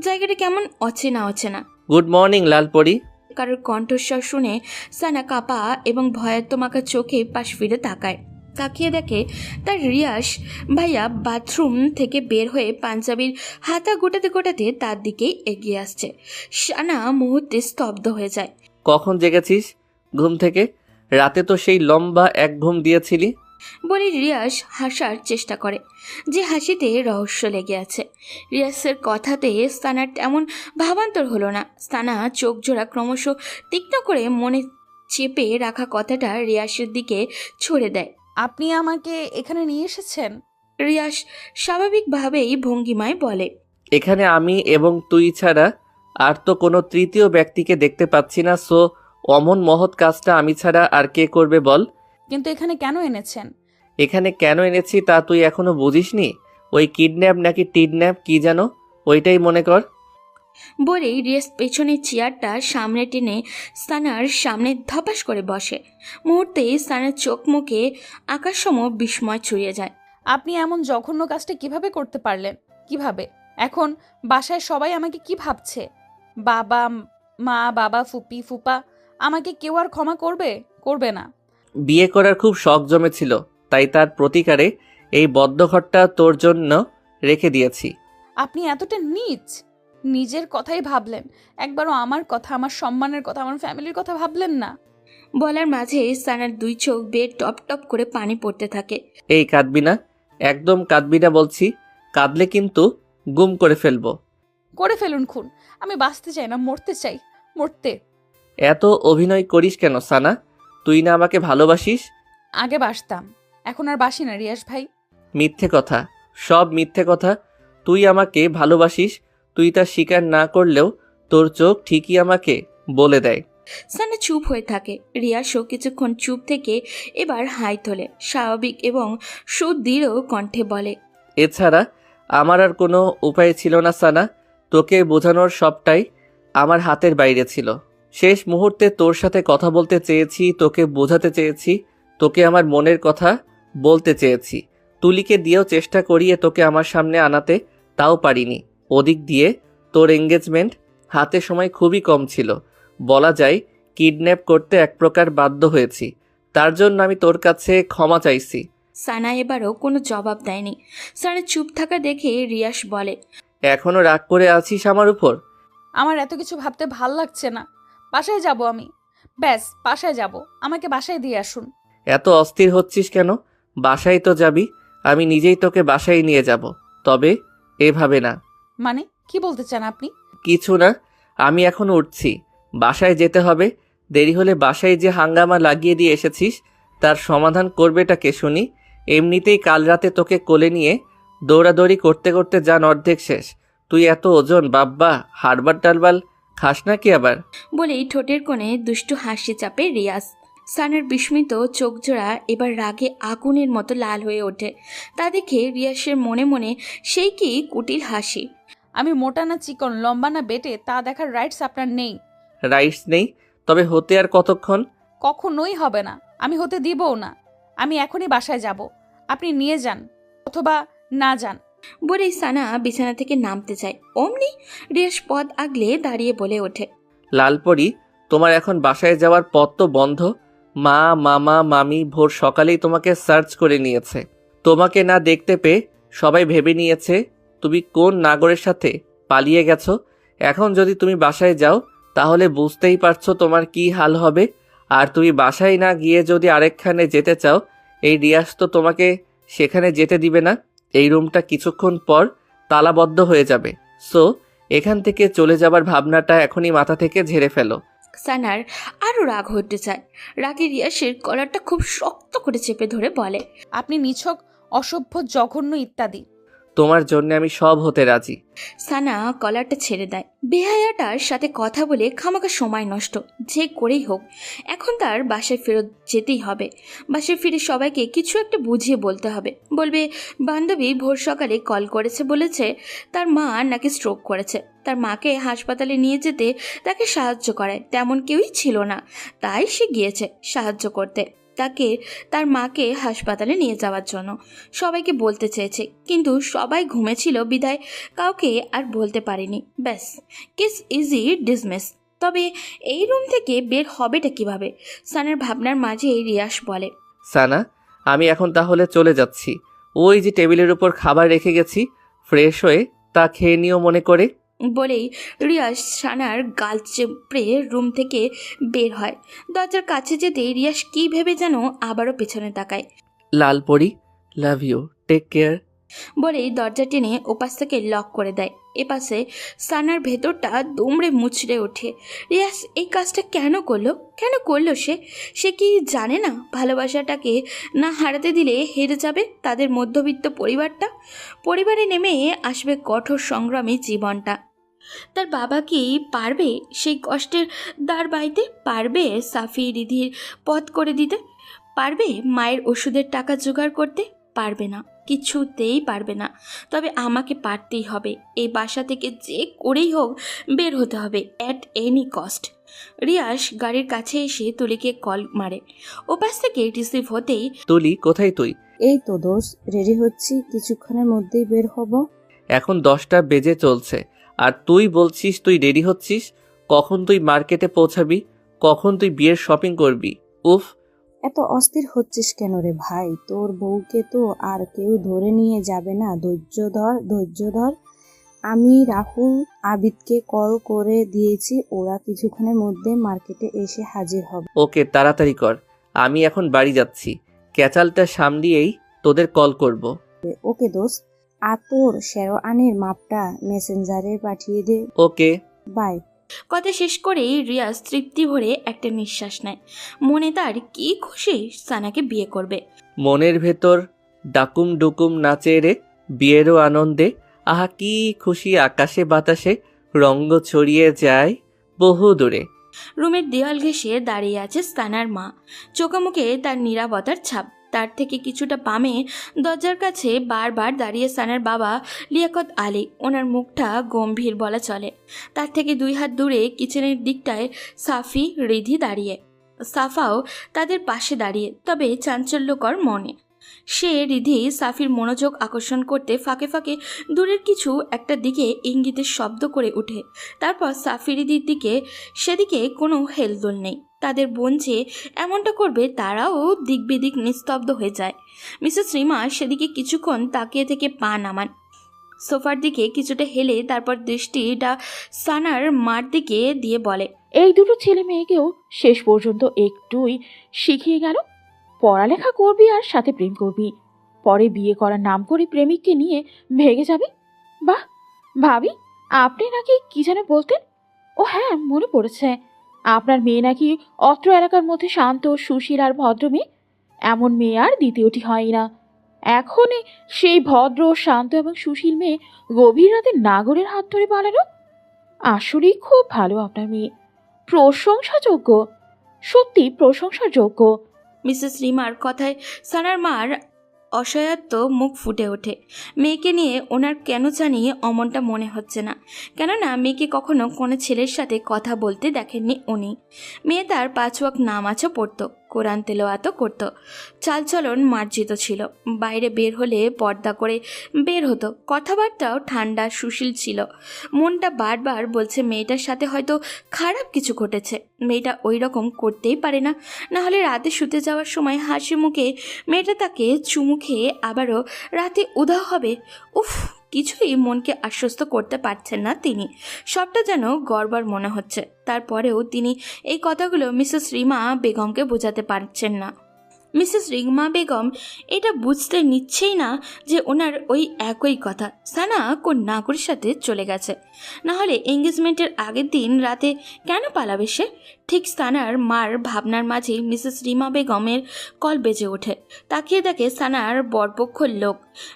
জায়গাটা কেমন অচেনা অচেনা। Good morning Lalpari. কারোর কণ্ঠস্বর শুনে সানা কাঁপা এবং ভয়াত্ম মাখা চোখে পাশ ফিরে তাকায়। তাকিয়ে দেখে তার রিয়াস ভাইয়া বাথরুম থেকে বের হয়ে পাঞ্জাবির হাতা গোটাতে গোটাতে তার দিকেই এগিয়ে আসছে। সানা মুহূর্তে স্তব্ধ হয়ে যায়। কখন জেগেছিস ঘুম থেকে? রাতে তো সেই লম্বা এক ঘুম দিয়েছিলি। বলে রিয়াস হাসার চেষ্টা করে, যে হাসিতে রহস্য লেগে আছে। রিয়াসের কথাতে সানার তেমন ভাবান্তর হলো না। সানা চোখ জোড়া ক্রমশ তীক্ষ্ণ করে মনে চেপে রাখা কথাটা রিয়াসের দিকে ছুড়ে দেয়। আপনি আমাকে এখানে নিয়ে এসেছেন? রিয়াস স্বাভাবিকভাবেই ভঙ্গিমায় বলে, এখানে আমি এবং তুই ছাড়া আর তো কোনো তৃতীয় ব্যক্তিকে দেখতে পাচ্ছি না। সো অমন মহৎ কাজটা আমি ছাড়া আর কে করবে বল? কিন্তু এখানে কেন এনেছেন? এখানে কেন এনেছি তা তুই এখনো বুঝিসনি? ওই কিডন্যাপ নাকি টিডন্যাপ কি যেন, ওইটাই মনে কর। বলেই রিয়াস পেছনের চেয়ারটা সামনে টেনে সানার সামনে ধপাস করে বসে। মুহূর্তেই সানার চোখ মুখে আকাশসম বিস্ময় ছড়িয়ে যায়। আপনি এমন জঘন্য কাজটা কিভাবে করতে পারলেন? কিভাবে? এখন বাসায় সবাই আমাকে কি ভাবছে? বাবা মা, বাবা, ফুপি, ফুপা, আমাকে কেউ আর ক্ষমা করবে? করবে না। বিয়ে করার খুব শখ জমেছিল, তাই তার প্রতিকারে এই বদ্ধঘরটা তোর জন্য রেখে দিয়েছি। আপনি এতটা নীচ! নিজের কথাই ভাবলেন, একবারও আমার কথা, আমার সম্মানের কথা, আমার ফ্যামিলির কথা ভাবলেন না। বলার মাঝে সানার 2 চোখ বেয়ে টপ টপ করে পানি পড়তে থাকে। এই কাঁদবি না, একদম কাঁদবি না বলছি। কাঁদলে কিন্তু গুম করে ফেলবো। করে ফেলুন খুন, আমি বাঁচতে চাই না, মরতে চাই, মরতে। এত অভিনয় করিস কেন সানা? তুই না আমাকে ভালোবাসিস? আগে বাসতাম, এখন আর বাসি না রিয়াস ভাই। মিথ্যে কথা, সব মিথ্যে কথা। তুই আমাকে ভালোবাসিস, তুই তা স্বীকার না করলেও তোর চোখ ঠিকই আমাকে বলে দেয়। সানা চুপ হয়ে থাকে। রিয়াসও কিছুক্ষণ চুপ থেকে এবার হাই তোলে, স্বাভাবিক এবং সুদৃঢ় কণ্ঠে বলে, এছাড়া আমার আর কোনো উপায় ছিল না সানা। তোকে বোঝানোর সবটাই আমার হাতের বাইরে ছিল। শেষ মুহূর্তে তোর সাথে কথা বলতে চেয়েছি, তোকে বোঝাতে চেয়েছি, তোকে আমার মনের কথা বলতে চেয়েছি। তুলিকে দিয়েও চেষ্টা করিয়ে তোকে আমার সামনে আনাতে, তাও পারিনি। ওদিক দিয়ে তোর এঙ্গেজমেন্ট, হাতে সময় খুবই কম ছিল। বলা যায় কিডন্যাপ করতে এক প্রকার বাধ্য হয়েছি। তার জন্য আমি তোর কাছে ক্ষমা চাইছি। সানা এবারও কোনো জবাব দেয়নি। সানা চুপ থাকা দেখে রিয়াস বলে, এখনো রাগ করে আছিস আমার উপর? আমার এত কিছু ভাবতে ভাল লাগছে না। বাসায় যাব আমি। ব্যাস, বাসায় যাব। আমাকে বাসায় দিয়ে আসুন। এত অস্থির হচ্ছিস কেন? বাসায় তো যাবি, আমি নিজেই তোকে বাসায় নিয়ে যাব। তবে এভাবে না। মানে কি বলতে চান আপনি? কিছু না, আমি এখন উঠছি, বাসায় যেতে হবে। দেরি হলে বাসায় যে হাঙ্গামা লাগিয়ে দিয়ে এসেছিস তার সমাধান করবেটা কে শুনি? এমনিতেই কাল রাতে তোকে কোলে নিয়ে দৌড়াদৌড়ি করতে করতে যান অর্ধেক শেষ। তুই এত ওজন বাব্বা, হাড়বাল টালবাল খাস না কি আবার? বলেই ঠোঁটের কোণে দুষ্টু হাসি চাপে রিয়াস। সানার বিস্মিত চোখজোড়া এবার রাগে আগুনের মতো লাল হয়ে ওঠে। তা দেখে রিয়াসের মনে মনে সেই কি কুটিল হাসি। আমি মোটা না চিকন, লম্বা না বেটে, তা দেখার রাইটস আপনার নেই। রাইটস নেই? তবে হতে আর কতক্ষণ? কখনোই হবে না। আমি হতে দিবও না। আমি এখনই বাসায় যাব। আপনি নিয়ে যান অথবা না যান। বলেই সানা বিছানা থেকে নামতে চায়। অমনি রিয়াস পদ আগলে দাঁড়িয়ে বলে ওঠে, লালপরি, তোমার এখন বাসায় যাওয়ার পথ তো বন্ধ। মা, মামা, মামি ভোর সকালেই তোমাকে সার্চ করে নিয়েছে। তোমাকে না দেখতে পেয়ে সবাই ভেবে নিয়েছে তুমি কোন নাগরের সাথে পালিয়ে গেছো। এখন যদি তুমি বাসায় যাও তাহলে বুঝতেই পারছো তোমার কি হাল হবে। আর তুমি বাসায় না গিয়ে যদি আরেকখানে যেতে চাও, এই রিয়াজ তো তোমাকে সেখানে যেতে দিবে না। এই রুমটা কিছুক্ষণ পর তালাবদ্ধ হয়ে যাবে। সো এখান থেকে চলে যাবার ভাবনাটা এখনই মাথা থেকে ঝেড়ে ফেলো। সানার আরও রাগ হতে চায়। রাগে রিয়াসের কলারটা খুব শক্ত করে চেপে ধরে বলে, আপনি নিছক, অসভ্য, জঘন্য ইত্যাদি। তোমার জন্য আমি সব হতে রাজি। সানা কলারটা ছেড়ে দেয়। বেহায়াটার সাথে কথা বলে খামাখা সময় নষ্ট যে করেই হোক এখন তার বাসায় ফেরত যেতেই হবে। বাসায় ফিরে সবাইকে কিছু একটা বুঝিয়ে বলতে হবে। বলবে বান্ধবী ভোর সকালে কল করেছে, বলেছে তার মা নাকি স্ট্রোক করেছে। তার মাকে হাসপাতালে নিয়ে যেতে তাকে সাহায্য করায় তেমন কেউই ছিল না, তাই সে গিয়েছে সাহায্য করতে তাকে, তার মাকে হাসপাতালে নিয়ে যাওয়ার জন্য। সবাইকে বলতে চেয়েছে কিন্তু সবাই ঘুমেছিল বিদায় কাউকে আর বলতে পারেনি। ব্যাস, কেস ইজি ডিসমিস। তবে এই রুম থেকে বের হবেটা কিভাবে? সানার ভাবনার মাঝে রিয়াস বলে, সানা, আমি এখন তাহলে চলে যাচ্ছি। ওই যে টেবিলের উপর খাবার রেখে গেছি, ফ্রেশ হয়ে তা খেয়ে নিও মনে করে। বলেই রিয়াস সানার গাল চেপড়ে রুম থেকে বের হয়। দরজার কাছে যেতে রিয়াস কি ভেবে যেন আবারও পেছনে তাকায়। লালপরি, লাভ ইউ, টেক কেয়ার। বলেই দরজা টেনে ওপাশ থেকে লক করে দেয়। এপাশে সানার ভেতরটা দুমড়ে মুচড়ে ওঠে। রিয়াস এই কাজটা কেন করলো সে কি জানে না ভালোবাসাটাকে না হারাতে দিলে হেরে যাবে তাদের মধ্যবিত্ত পরিবারে নেমে আসবে কঠোর সংগ্রামী জীবনটা। তার বাবা কি পারবে সেই কষ্টের দাঁড় বাইতে? পারবে সাফি রিধির পথ করে দিতে? পারবে মায়ের ওষুধের টাকা জোগাড় করতে? পারবে না, কিছুতেই পারবে না। তবে আমাকে পারতেই হবে। এই বাসা থেকে যে করেই হোক বের হতে হবে, অ্যাট এনি কস্ট। রিয়াস গাড়ির কাছে এসে তুলিকে কল মারে। ওপাশ থেকে রিসিভ হতেই, তুলি, কোথায় তুই? এই তো দোস্ত, রেডি হচ্ছি, কিছুক্ষণের মধ্যেই বের হব। এখন 10টা বেজে চলছে আর তুই বলছিস তুই রেডি হচ্ছিস? কখন তুই মার্কেটে পৌঁছাবি? কখন তুই বিয়ের শপিং করবি? উফ, এত অস্থির হচ্ছিস কেন রে ভাই? তোর বউকে তো আর কেউ ধরে নিয়ে যাবে না। ধৈর্য ধর। আমি রাহুল আবিদকে কল করে দিয়েছি, ওরা কিছুক্ষণের মধ্যে মার্কেটে এসে হাজির হবে। ওকে, তাড়াতাড়ি কর, আমি এখন বাড়ি যাচ্ছি। ক্যাচালটা সামলিয়েই তোদের কল করব। ওকে দোস্ত, আর তোর শেরওয়ানির মাপটা মেসেঞ্জারে পাঠিয়ে দে। ওকে, বাই। কথা শেষ করেই রিয়াজ তৃপ্তি ভরে একটা নিঃশ্বাস নেয়। মনে তার কি খুশি সানাকে বিয়ে করবে। মনের ভেতর ডাকুম ডুকুম নাচে রে বিয়েরও আনন্দে। আহা কি খুশি, আকাশে বাতাসে রঙ্গ ছড়িয়ে যায় বহু দূরে। রুমের দেওয়াল ঘেঁষে দাঁড়িয়ে আছে সানার মা, চোখে মুখে তার নীরবতার ছাপ। তার থেকে কিছুটা বামে দরজার কাছে বারবার দাঁড়িয়ে সানার বাবা লিয়াকত আলী। ওনার মুখটা গম্ভীর বলা চলে। তার থেকে 2 হাত দূরে কিচেনের দিকটায় সাফি, রিধি দাঁড়িয়ে। সাফাও তাদের পাশে দাঁড়িয়ে, তবে চাঞ্চল্যকর মনে। সে রিধি সাফির মনোযোগ আকর্ষণ করতে ফাঁকে ফাঁকে দূরের কিছু একটা দিকে ইঙ্গিতের শব্দ করে ওঠে। তারপর সাফি রিধির দিকে, সেদিকে কোনো হেলদোল নেই। তাদের বোন যে এমনটা করবে তারাও দিক বেদিক নিস্তব্ধ হয়ে যায়। মিসেস রিমা সেদিকে কিছুক্ষণ তাকিয়ে থেকে পা নামান, সোফার দিকে কিছুটা হেলে তারপর দৃষ্টিটা সানার মার দিকে দিয়ে বলে, এই দুটো ছেলে মেয়েকেও শেষ পর্যন্ত একটুই শিখিয়ে গেল। পড়ালেখা করবি আর সাথে প্রেম করবি, পরে বিয়ে করার নাম করে প্রেমিককে নিয়ে ভেগে যাবি। বাহ ভাবি, আপনি নাকি কি যেন বলতেন? ও হ্যাঁ, মনে পড়েছে, আপনার মেয়ে নাকি অত্র এলাকার মধ্যে শান্ত, সুশীল আর ভদ্র মেয়ে। এমন মেয়ে আর দ্বিতীয়টি হয় না। এখনই সেই ভদ্র, শান্ত এবং সুশীল মেয়ে গভীর রাতে নাগরের হাত ধরে পালালো। আসলেই খুব ভালো আপনার মেয়ে, প্রশংসাযোগ্য, সত্যি প্রশংসার যোগ্য। মিসেস রিমার কথায় সানার মার অসহায়ত্ব মুখ ফুটে ওঠে। মেয়েকে নিয়ে ওনার কেন জানি অমনটা মনে হচ্ছে না, কেননা মেয়েকে কখনো কোনো ছেলের সাথে কথা বলতে দেখেননি উনি। মেয়ে তার 5 ওয়াক্ত নামাজও পড়তো, কোরআন তেলাওয়াতও করত, চালচলন মার্জিত ছিল। বাইরে বের হলে পর্দা করে বের হতো, কথাবার্তাও ঠান্ডা সুশীল ছিল। মনটা বারবার বলছে মেয়েটার সাথে হয়তো খারাপ কিছু ঘটেছে। মেয়েটা ওই রকম করতেই পারে না, নাহলে রাতে শুতে যাওয়ার সময় হাসি মুখে মেয়েটা তাকে চুমু খেয়ে আবারও রাতে উধাও হবে। উফ, কিছুই মনকে আশ্বস্ত করতে পারছেন না তিনি। সবটা যেন গড়বড় মনে হচ্ছে। তারপরেও তিনি এই কথাগুলো মিসেস রিমা বেগমকে বোঝাতে পারছেন না। মিসেস রিমা বেগম এটা বুঝতে নিচ্ছেই না যে ওনার ওই একই কথা সানা কোন নাগরের সাথে চলে গেছে, না হলে এঙ্গেজমেন্টের আগের দিন রাতে কেন পালাবে সে। ঠিক সানার মার ভাবনার মাঝেই মিসেস রিমা বেগমের কল বেজে ওঠে। তাকিয়ে দেখে সানার বরপক্ষর লোক।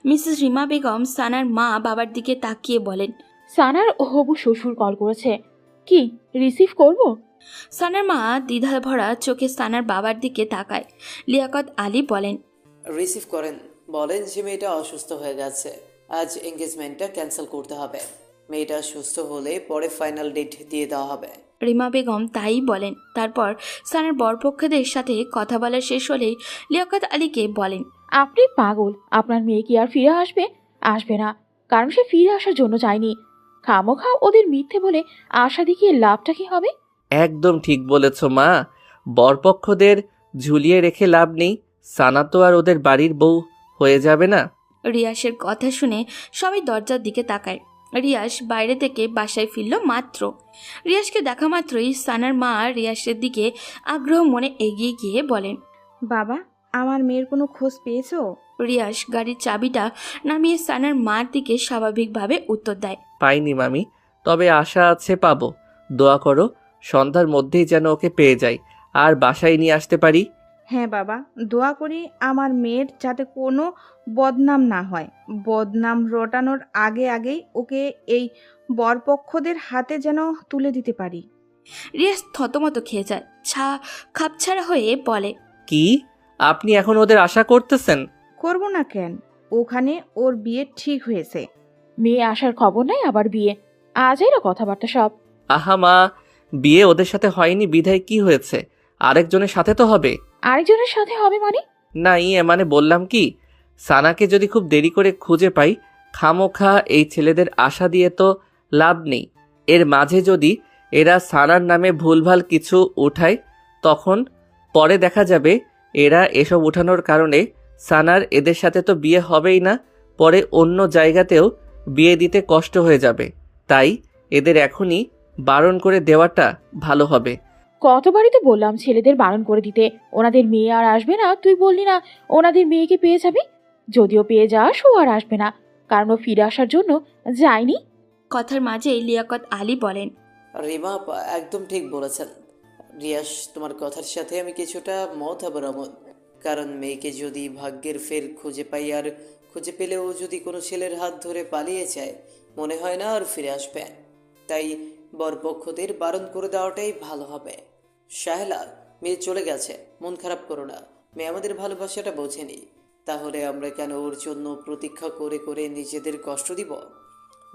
মিসেস রিমা বেগম সানার মা বাবার দিকে তাকিয়ে বলেন, সানার হবু শ্বশুর কল করেছে, কি রিসিভ করব? সানার মা দ্বিধা ভরা চোখে সানার বাবার দিকে তাকায়। লিয়াকত আলী বলেন, রিসিভ করেন, বলেন যে মেয়েটা অসুস্থ হয়ে গেছে, আজ এঙ্গেজমেন্টটা ক্যান্সেল করতে হবে। মেয়েটা সুস্থ হলে পরে ফাইনাল ডেট দিয়ে দেওয়া হবে। রিমা বেগম তাই বলেন। তারপর সানার বরপক্ষদের সাথে কথা বলা শেষ হলেই লিয়াকত আলীকে বলেন, আপনি পাগল, আপনার মেয়ে কি আর ফিরে আসবে? আসবে না, কারণ সে ফিরে আসার জন্য চায়নি। খামোখা ওদের মিথ্যে বলে আশা দেখিয়ে লাভটা কি হবে? একদম ঠিক বলেছ মা, বরপক্ষদের ঝুলিয়ে রেখে লাভ নেই। সানা তো আর ওদের বাড়ির বউ হয়ে যাবে না। রিয়াসের কথা শুনে সবাই দরজার দিকে তাকায়। রিয়াস বাইরে থেকে বাসায় ফিরল মাত্র। রিয়াসকে দেখা মাত্রই সানার মা রিয়াসের দিকে আগ্রহ মনে এগিয়ে গিয়ে বলেন, বাবা, আমার মেয়ের কোনো খোঁজ পেয়েছো? রিয়াস গাড়ির চাবিটা নামিয়ে সানার মার দিকে স্বাভাবিকভাবে উত্তর দেয়, পাইনি মামি, তবে আশা আছে পাবো। দোয়া করো সন্ধ্যার মধ্যেই যেন ওকে পেয়ে যাই আর বাসায় নিয়ে আসতে পারি। হ্যাঁ বাবা, দোয়া করি আমার মেয়ের যাতে কোনো বদনাম না হয়। বদনাম রটানোর আগেই ওকে এই বরপক্ষদের হাতে যেন তুলে দিতে পারি। রিয়াস থতমত খেয়ে যায়, খাপছাড়া হয়ে বলে, কি আপনি এখন ওদের আশা করতেছেন? করব না কেন, ওখানে ওর বিয়ে ঠিক হয়েছে। মেয়ে আসার খবর নাই, আবার বিয়ে? আজই না কথাবার্তা সব। আহা মা, বিয়ে ওদের সাথে হয়নি বিধায় কি হয়েছে? আরেকজনের সাথে তো হবে। আরেকজনের সাথে হবে মানে? না ইয়ে মানে বললাম কি, সানাকে যদি খুব দেরি করে খুঁজে পাই, খামোখা এই ছেলেদের আশা দিয়ে তো লাভ নেই। এর মাঝে যদি এরা সানার নামে ভুলভাল কিছু উঠায়, তখন পরে দেখা যাবে এরা এসব উঠানোর কারণে সানার এদের সাথে তো বিয়ে হবেই না, পরে অন্য জায়গাতেও বিয়ে দিতে কষ্ট হয়ে যাবে। তাই এদের এখনই বারণ করে দেওয়াটা ভালো হবে। কতবারই তো বললাম ছেলেদের বারণ করে দিতে, ওনাদের মেয়ে আর আসবে না। তুই বললি না ওনাদের মেয়েকে পেয়ে যাবি? যদিও পেয়ে যাস, ও আর আসবে না, কারণ ও ফিরে আসার জন্য যায়নি। কথার মাঝে লিয়াকত আলী বলেন, রিমা একদম ঠিক বলেছেন। রিয়াস, তোমার কথার সাথে আমি কিছুটা মত আবার অমত। কারণ মেয়েকে যদি ভাগ্যের ফের খুঁজে পাই আর খুঁজে পেলেও যদি কোনো ছেলের হাত ধরে পালিয়ে যায় মনে হয় না আর ফিরে আসবে। তাই বরপক্ষদের বারণ করে দেওয়াটাই ভালো হবে। সাহেলা, মেয়ে চলে গেছে, মন খারাপ করো না। মেয়ে আমাদের ভালোবাসাটা বোঝেনি, তাহলে আমরা কেন ওর জন্য প্রতীক্ষা করে করে নিজেদের কষ্ট দিব?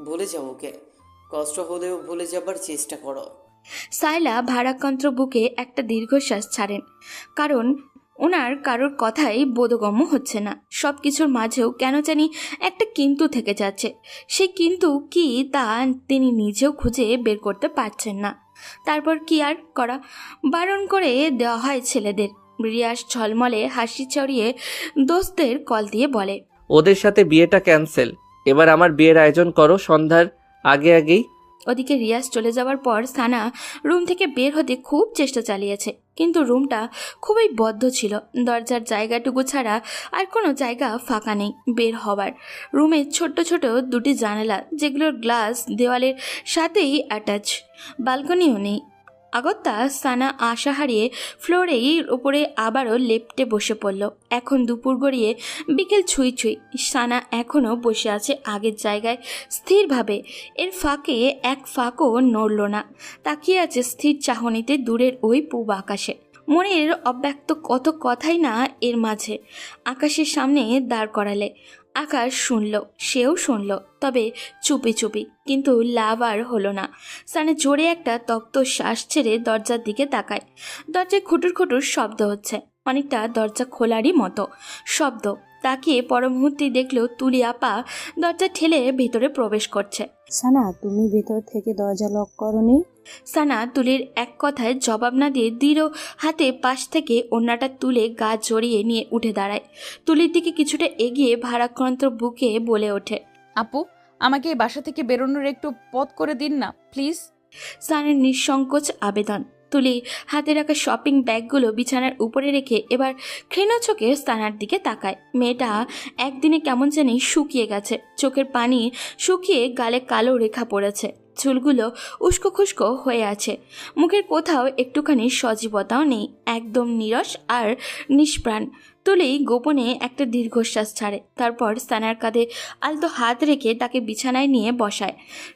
ভুলে যাও ওকে, কষ্ট হলেও ভুলে যাবার চেষ্টা করো। সাইলা ভারাক্রান্ত বুকে একটা দীর্ঘশ্বাস ছাড়েন, কারণ ওনার কারোর কথাই বোধগম্য হচ্ছে না। সব কিছুর মাঝেও কেন জানি একটা কিন্তু থেকে যাচ্ছে। সে কিন্তু কি তা তিনি নিজেও খুঁজে বের করতে পারছেন না। তারপর কি আর করা, বারণ করে দেওয়া হয় ছেলেদের। রিয়াজ ঝলমলে হাসি ছড়িয়ে দোস্তের কল দিয়ে বলে, ওদের সাথে বিয়েটা ক্যান্সেল। এবার আমার বিয়ের আয়োজন করো সন্ধ্যার আগে আগেই। ওদিকে রিয়াজ চলে যাওয়ার পর সানা রুম থেকে বের হতে খুব চেষ্টা চালিয়েছে, কিন্তু রুমটা খুবই বদ্ধ ছিল। দরজার জায়গাটুকু ছাড়া আর কোনো জায়গা ফাঁকা নেই বের হবার। রুমে ছোট্ট ছোট দুটি জানালা, যেগুলোর গ্লাস দেওয়ালের সাথেই অ্যাটাচ। বালকনিও নেই। আগত্যা সানা আশা হারিয়ে ফ্লোরেই ওপরে আবারও লেপ্টে বসে পড়ল। এখন দুপুর গড়িয়ে বিকেল ছুঁই ছুঁই। সানা এখনও বসে আছে আগের জায়গায় স্থিরভাবে। এর ফাঁকে এক ফাঁকও নড়ল না, তাকিয়ে আছে স্থির চাহনিতে দূরের ওই পূব আকাশে। মনের অব্যক্ত কত কথাই না এর মাঝে। আকাশের সামনে দাঁড় করালে আকাশ শুনল, সেও শুনল, তবে চুপি চুপি। কিন্তু লাভ আর হলো না। সানে জোরে একটা তপ্ত শ্বাস ছেড়ে দরজার দিকে তাকায়। দরজায় খুটুর খুটুর শব্দ হচ্ছে, অনেকটা দরজা খোলারই মতো শব্দ। তাকিয়ে পর মুহূর্তেই দেখল তুলি আপা দরজা ঠেলে ভেতরে প্রবেশ করছে। সানা, তুমি ভেতর থেকে দরজা লক করনি? সানা তুলির এক কথায় জবাব না দিয়ে দৃঢ় হাতে পাশ থেকে ওড়নাটা তুলে গা জড়িয়ে নিয়ে উঠে দাঁড়ায়। তুলির দিকে কিছুটা এগিয়ে ভারাক্রান্ত বুকে বলে ওঠে, আপু, আমাকে এই বাসা থেকে বেরোনোর একটু পথ করে দিন না প্লিজ। সানের নিঃসংকোচ আবেদন। তুলি হাতে রাখা শপিং ব্যাগগুলো বিছানার উপরে রেখে এবার ক্ষীণ চোখে সানার দিকে তাকায়। মেয়েটা একদিনে কেমন জানি শুকিয়ে গেছে। চোখের পানি শুকিয়ে গালে কালো রেখা পড়েছে। চুলগুলো উস্কো খুস্কো হয়ে আছে। মুখের কোথাও একটুখানি সজীবতাও নেই, একদম নীরস আর নিষ্প্রাণ। তুলি গোপনে একটা দীর্ঘশ্বাস ছাড়ে। তারপর সানার কাঁধে আলতো হাত রেখে তাকে বিছানায় নিয়ে বসায়।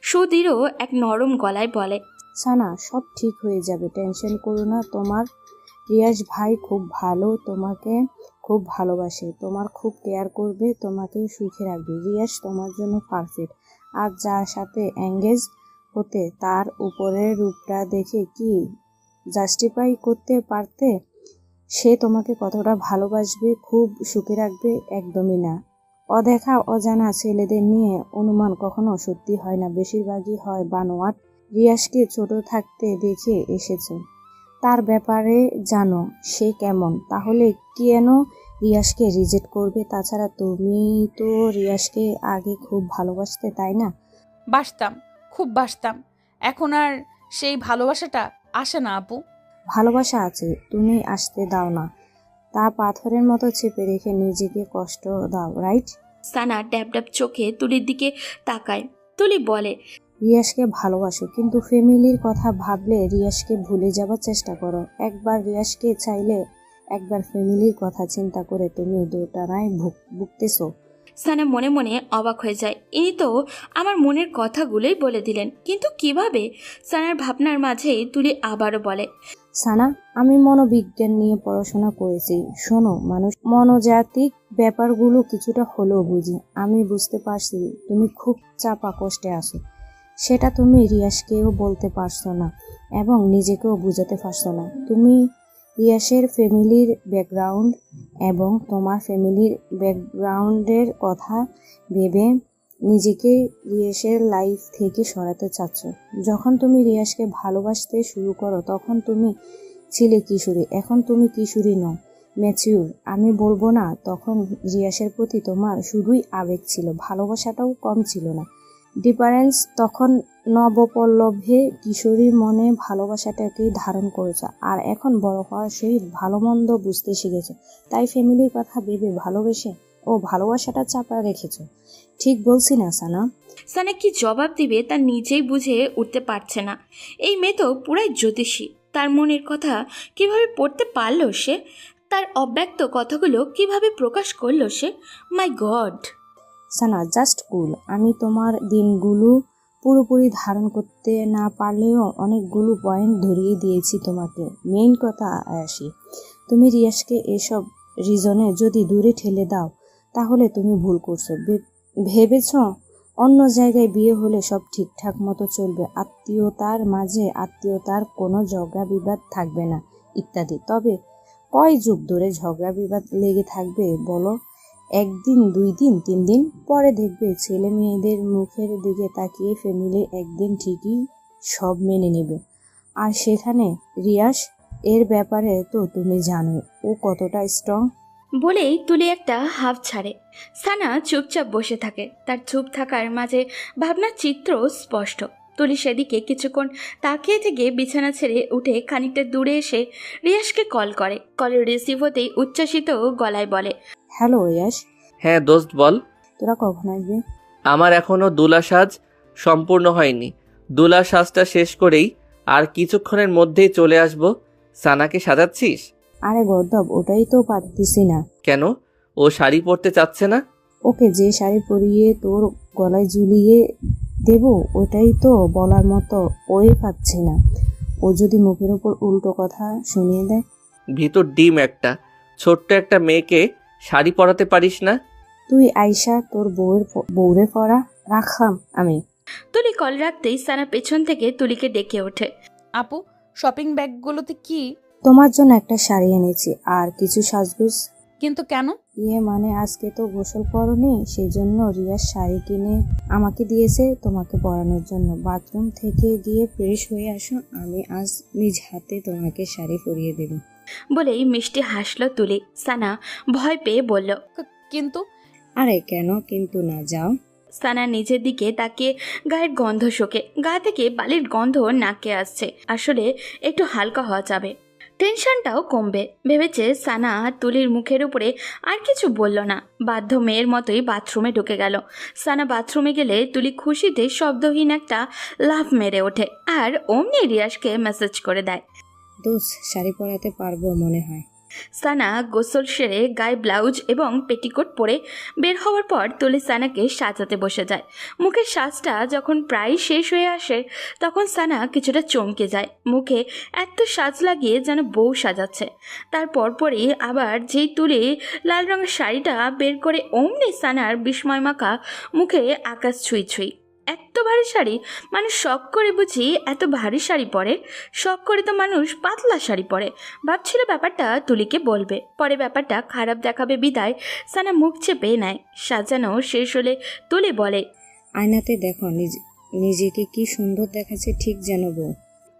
সুদৃঢ় এক নরম গলায় বলে, সানা, সব ঠিক হয়ে যাবে, টেনশন করো না। তোমার রিয়াজ ভাই খুব ভালো, তোমাকে খুব ভালোবাসে, তোমার খুব কেয়ার করবে, তোমাকে সুখে রাখবে। রিয়াজ তোমার জন্য পারফেক্ট। আর যার সাথে এঙ্গেজ হতে তার উপরের রূপটা দেখে কি জাস্টিফাই করতে পারতে? সে তোমাকে কতটা ভালোবাসবে, খুব সুখে রাখবে? একদমই না। অদেখা অজানা ছেলেদের নিয়ে অনুমান কখনো সত্যি হয় না, বেশিরভাগই হয় বানোয়াট। রিয়াজকে ছোট থাকতে দেখে এসেছো, তার ব্যাপারে জানো সে কেমন, তাহলে কেন রিয়াজকে রিজেক্ট করবে? তাছাড়া তুমি তো রিয়াজকে আগে খুব ভালোবাসতে, তাই না? বাসতাম, খুব বাসতাম। এখন আর সেই ভালোবাসাটা আসে না আপু। ভালোবাসা আছে, তুমি আসতে দাও না। তা পাথরের মতো চেপে রেখে নিজেকে কষ্ট দাও, রাইট? সানা ড্যাব ড্যাব চোখে তুলির দিকে তাকায়। তুলি বলে, রিয়াজকে ভালোবাসো, কিন্তু ফ্যামিলির কথা ভাবলে রিয়াজকে ভুলে যাবার চেষ্টা করো। একবার রিয়াজকে চাইলে, একবার ফ্যামিলির কথা চিন্তা করে তুমি দোটানায় ভুগতেছো। সানা মনে মনে অবাক হয়ে যায়। ইনি তো আমার মনের কথাগুলোই বলে দিলেন, কিন্তু কিভাবে? সানার ভাবনার মাঝেই তুলি আবারও বলে, সানা, আমি মনোবিজ্ঞান নিয়ে পড়াশোনা করেছি। শোনো, মানুষ মনোজাতিক ব্যাপারগুলো কিছুটা হলেও বুঝি। আমি বুঝতে পারছি তুমি খুব চাপা কষ্টে আছো। সেটা তুমি রিয়াজকেও বলতে পারছো না এবং নিজেকেও বুঝাতে পারছো না। তুমি রিয়াজের ফ্যামিলির ব্যাকগ্রাউন্ড এবং তোমার ফ্যামিলির ব্যাকগ্রাউন্ডের কথা ভেবে নিজেকে রিয়াজের লাইফ থেকে সরাতে চাচ্ছ। যখন তুমি রিয়াজকে ভালোবাসতে শুরু করো তখন তুমি ছিলে কিশোরী, এখন তুমি কিশোরী নও, ম্যাচিউর। আমি বলবো না তখন রিয়াজের প্রতি তোমার শুধুই আবেগ ছিল, ভালোবাসাটাও কম ছিল না। ডিফারেন্স তখন নবপল্লবে কিশোরীর মনে ভালোবাসাটাকেই ধারণ করেছে, আর এখন বড় হওয়ার সহিত ভালো মন্দ বুঝতে শিখেছে। তাই ফ্যামিলির কথা ভেবে ভালোবেসে ও ভালোবাসাটা চাপা রেখেছো। ঠিক বলছি না সানা? সানা কি জবাব দিবে তা নিজেই বুঝে উঠতে পারছে না। এই মেয়ে তো পুরাই জ্যোতিষী। তার মনের কথা কিভাবে পড়তে পারলো সে? তার অব্যক্ত কথাগুলো কিভাবে প্রকাশ করলো সে? মাই গড! সানা জাস্ট কুল। আমি তোমার দিনগুলো পুরোপুরি ধারণ করতে না পারলেও অনেকগুলো পয়েন্ট ধরিয়ে দিয়েছি তোমাকে। মেইন কথা আসি, তুমি রিয়াজকে এসব রিজনে যদি দূরে ঠেলে দাও তাহলে তুমি ভুল করছো। ভেবেছ অন্য জায়গায় বিয়ে হলে সব ঠিকঠাক মতো চলবে, আত্মীয়তার মাঝে আত্মীয়তার কোনো ঝগড়া বিবাদ থাকবে না ইত্যাদি। তবে কয় যুগ ধরে ঝগড়া বিবাদ লেগে থাকবে বলো? একদিন, 2 দিন, 3 দিন পরে দেখবে ছেলে মেয়েদের মুখের দিকে তাকিয়ে ফ্যামিলি একদিন ঠিকই সব মেনে নেবে। আর সেখানে রিয়াজ এর ব্যাপারে তো তুমি জানো ও কতটা স্ট্রং। বলেই তুলি একটা হাফ ছাড়ে। সানা চুপচাপ বসে থাকে, তার চুপ থাকার মাঝে ভাবনার চিত্র স্পষ্ট। তুলি সেদিকে কিছুক্ষণ তাকিয়ে থেকে বিছানা ছেড়ে উঠে খানিকটা দূরে এসে রিয়াজকে কল করে। কলের রিসিভ হতেই উচ্ছ্বাসিত গলায় বলে, হ্যালো রিয়াজ, হ্যাঁ দোস্ত বল। তোরা কখন আসবে? আমার এখনো দুলা সাজ সম্পূর্ণ হয়নি। দুলা সাজটা শেষ করেই আর কিছুক্ষণের মধ্যেই চলে আসব। সানাকে সাজাচ্ছিস? আরে গর্দব, ওটাই তো পারতেছি না। কেন? ও শাড়ি পরতে চাচ্ছে না? ওকে যে শাড়ি পরিয়ে তোর গলায় ঝুলিয়ে দেব ওটাই তো বলার মতো ওই পাচ্ছি না। ও যদি মুখের উপর উল্টো কথা শুনিয়ে দেয়। ভিতর ডিম একটা, ছোট্ট একটা মেয়েকে শাড়ি পরাতে পারিস না? তুই আইসা তোর বউরে পরা রাখাম আমি। তুলি কল রাখতেই সানা পেছন থেকে তুলিকে ডেকে ওঠে। আপু, শপিং ব্যাগগুলোতে কি? তোমার জন্য একটা শাড়ি এনেছি আর কিছু সাজগোজ। কিন্তু কেন? মানে আজকে তো গোসল করনি, সেই জন্য রিয়াজ শাড়ি কিনে আমাকে দিয়েছে তোমাকে পরানোর জন্য। বাথরুম থেকে গিয়ে ফ্রেশ হয়ে আসো, আমি আজ নিজ হাতে তোমাকে শাড়ি পরিয়ে দেব। বলেই মিষ্টি হাসলো তুলি। সানা ভয় পেয়ে বলল, কিন্তু আরে কেন কিন্তু না, যাও। সানা নিজের দিকে তাকিয়ে গায়ের গন্ধ শোকে। গা থেকে বালির গন্ধ নাকে আসছে। আসলে একটু হালকা হওয়া যাবে, টেনশনটাও কমবে ভেবেছে সানা। তুলির মুখের উপরে আর কিছু বলল না, বাধ্য মেয়ের মতোই বাথরুমে ঢুকে গেল। সানা বাথরুমে গেলে তুলি খুশিতে শব্দহীন একটা লাফ মেরে ওঠে আর অমনি রিয়াজকে মেসেজ করে দেয়, দোষ শাড়ি পরাতে পারবো মনে হয়। সানা গোসল সেরে গায়ে ব্লাউজ এবং পেটিকোট পরে বের হওয়ার পর তুলি সানাকে সাজাতে বসে যায়। মুখের সাজটা যখন প্রায় শেষ হয়ে আসে তখন সানা কিছুটা চমকে যায়। মুখে এত সাজ লাগিয়ে যেন বউ সাজাচ্ছে। তারপর পরই আবার যেই তুলি লাল রঙের শাড়িটা বের করে অমনি সানার বিস্ময় মাখা মুখে আকাশ ছুঁই ছুঁই। এত ভারী শাড়ি মানুষ শখ করে বুঝি এত ভারী শাড়ি পরে? শখ করে তো মানুষ পাতলা শাড়ি পরে। ভাবছিল ব্যাপারটা তুলিকে বলবে, পরে ব্যাপারটা খারাপ দেখাবে বিদায় সানা মুখ চেপে নেয়। সাজানো শেষ হলে তুলি বলে, আয়নাতে দেখো নিজেকে কি সুন্দর দেখাচ্ছে, ঠিক যেন বউ।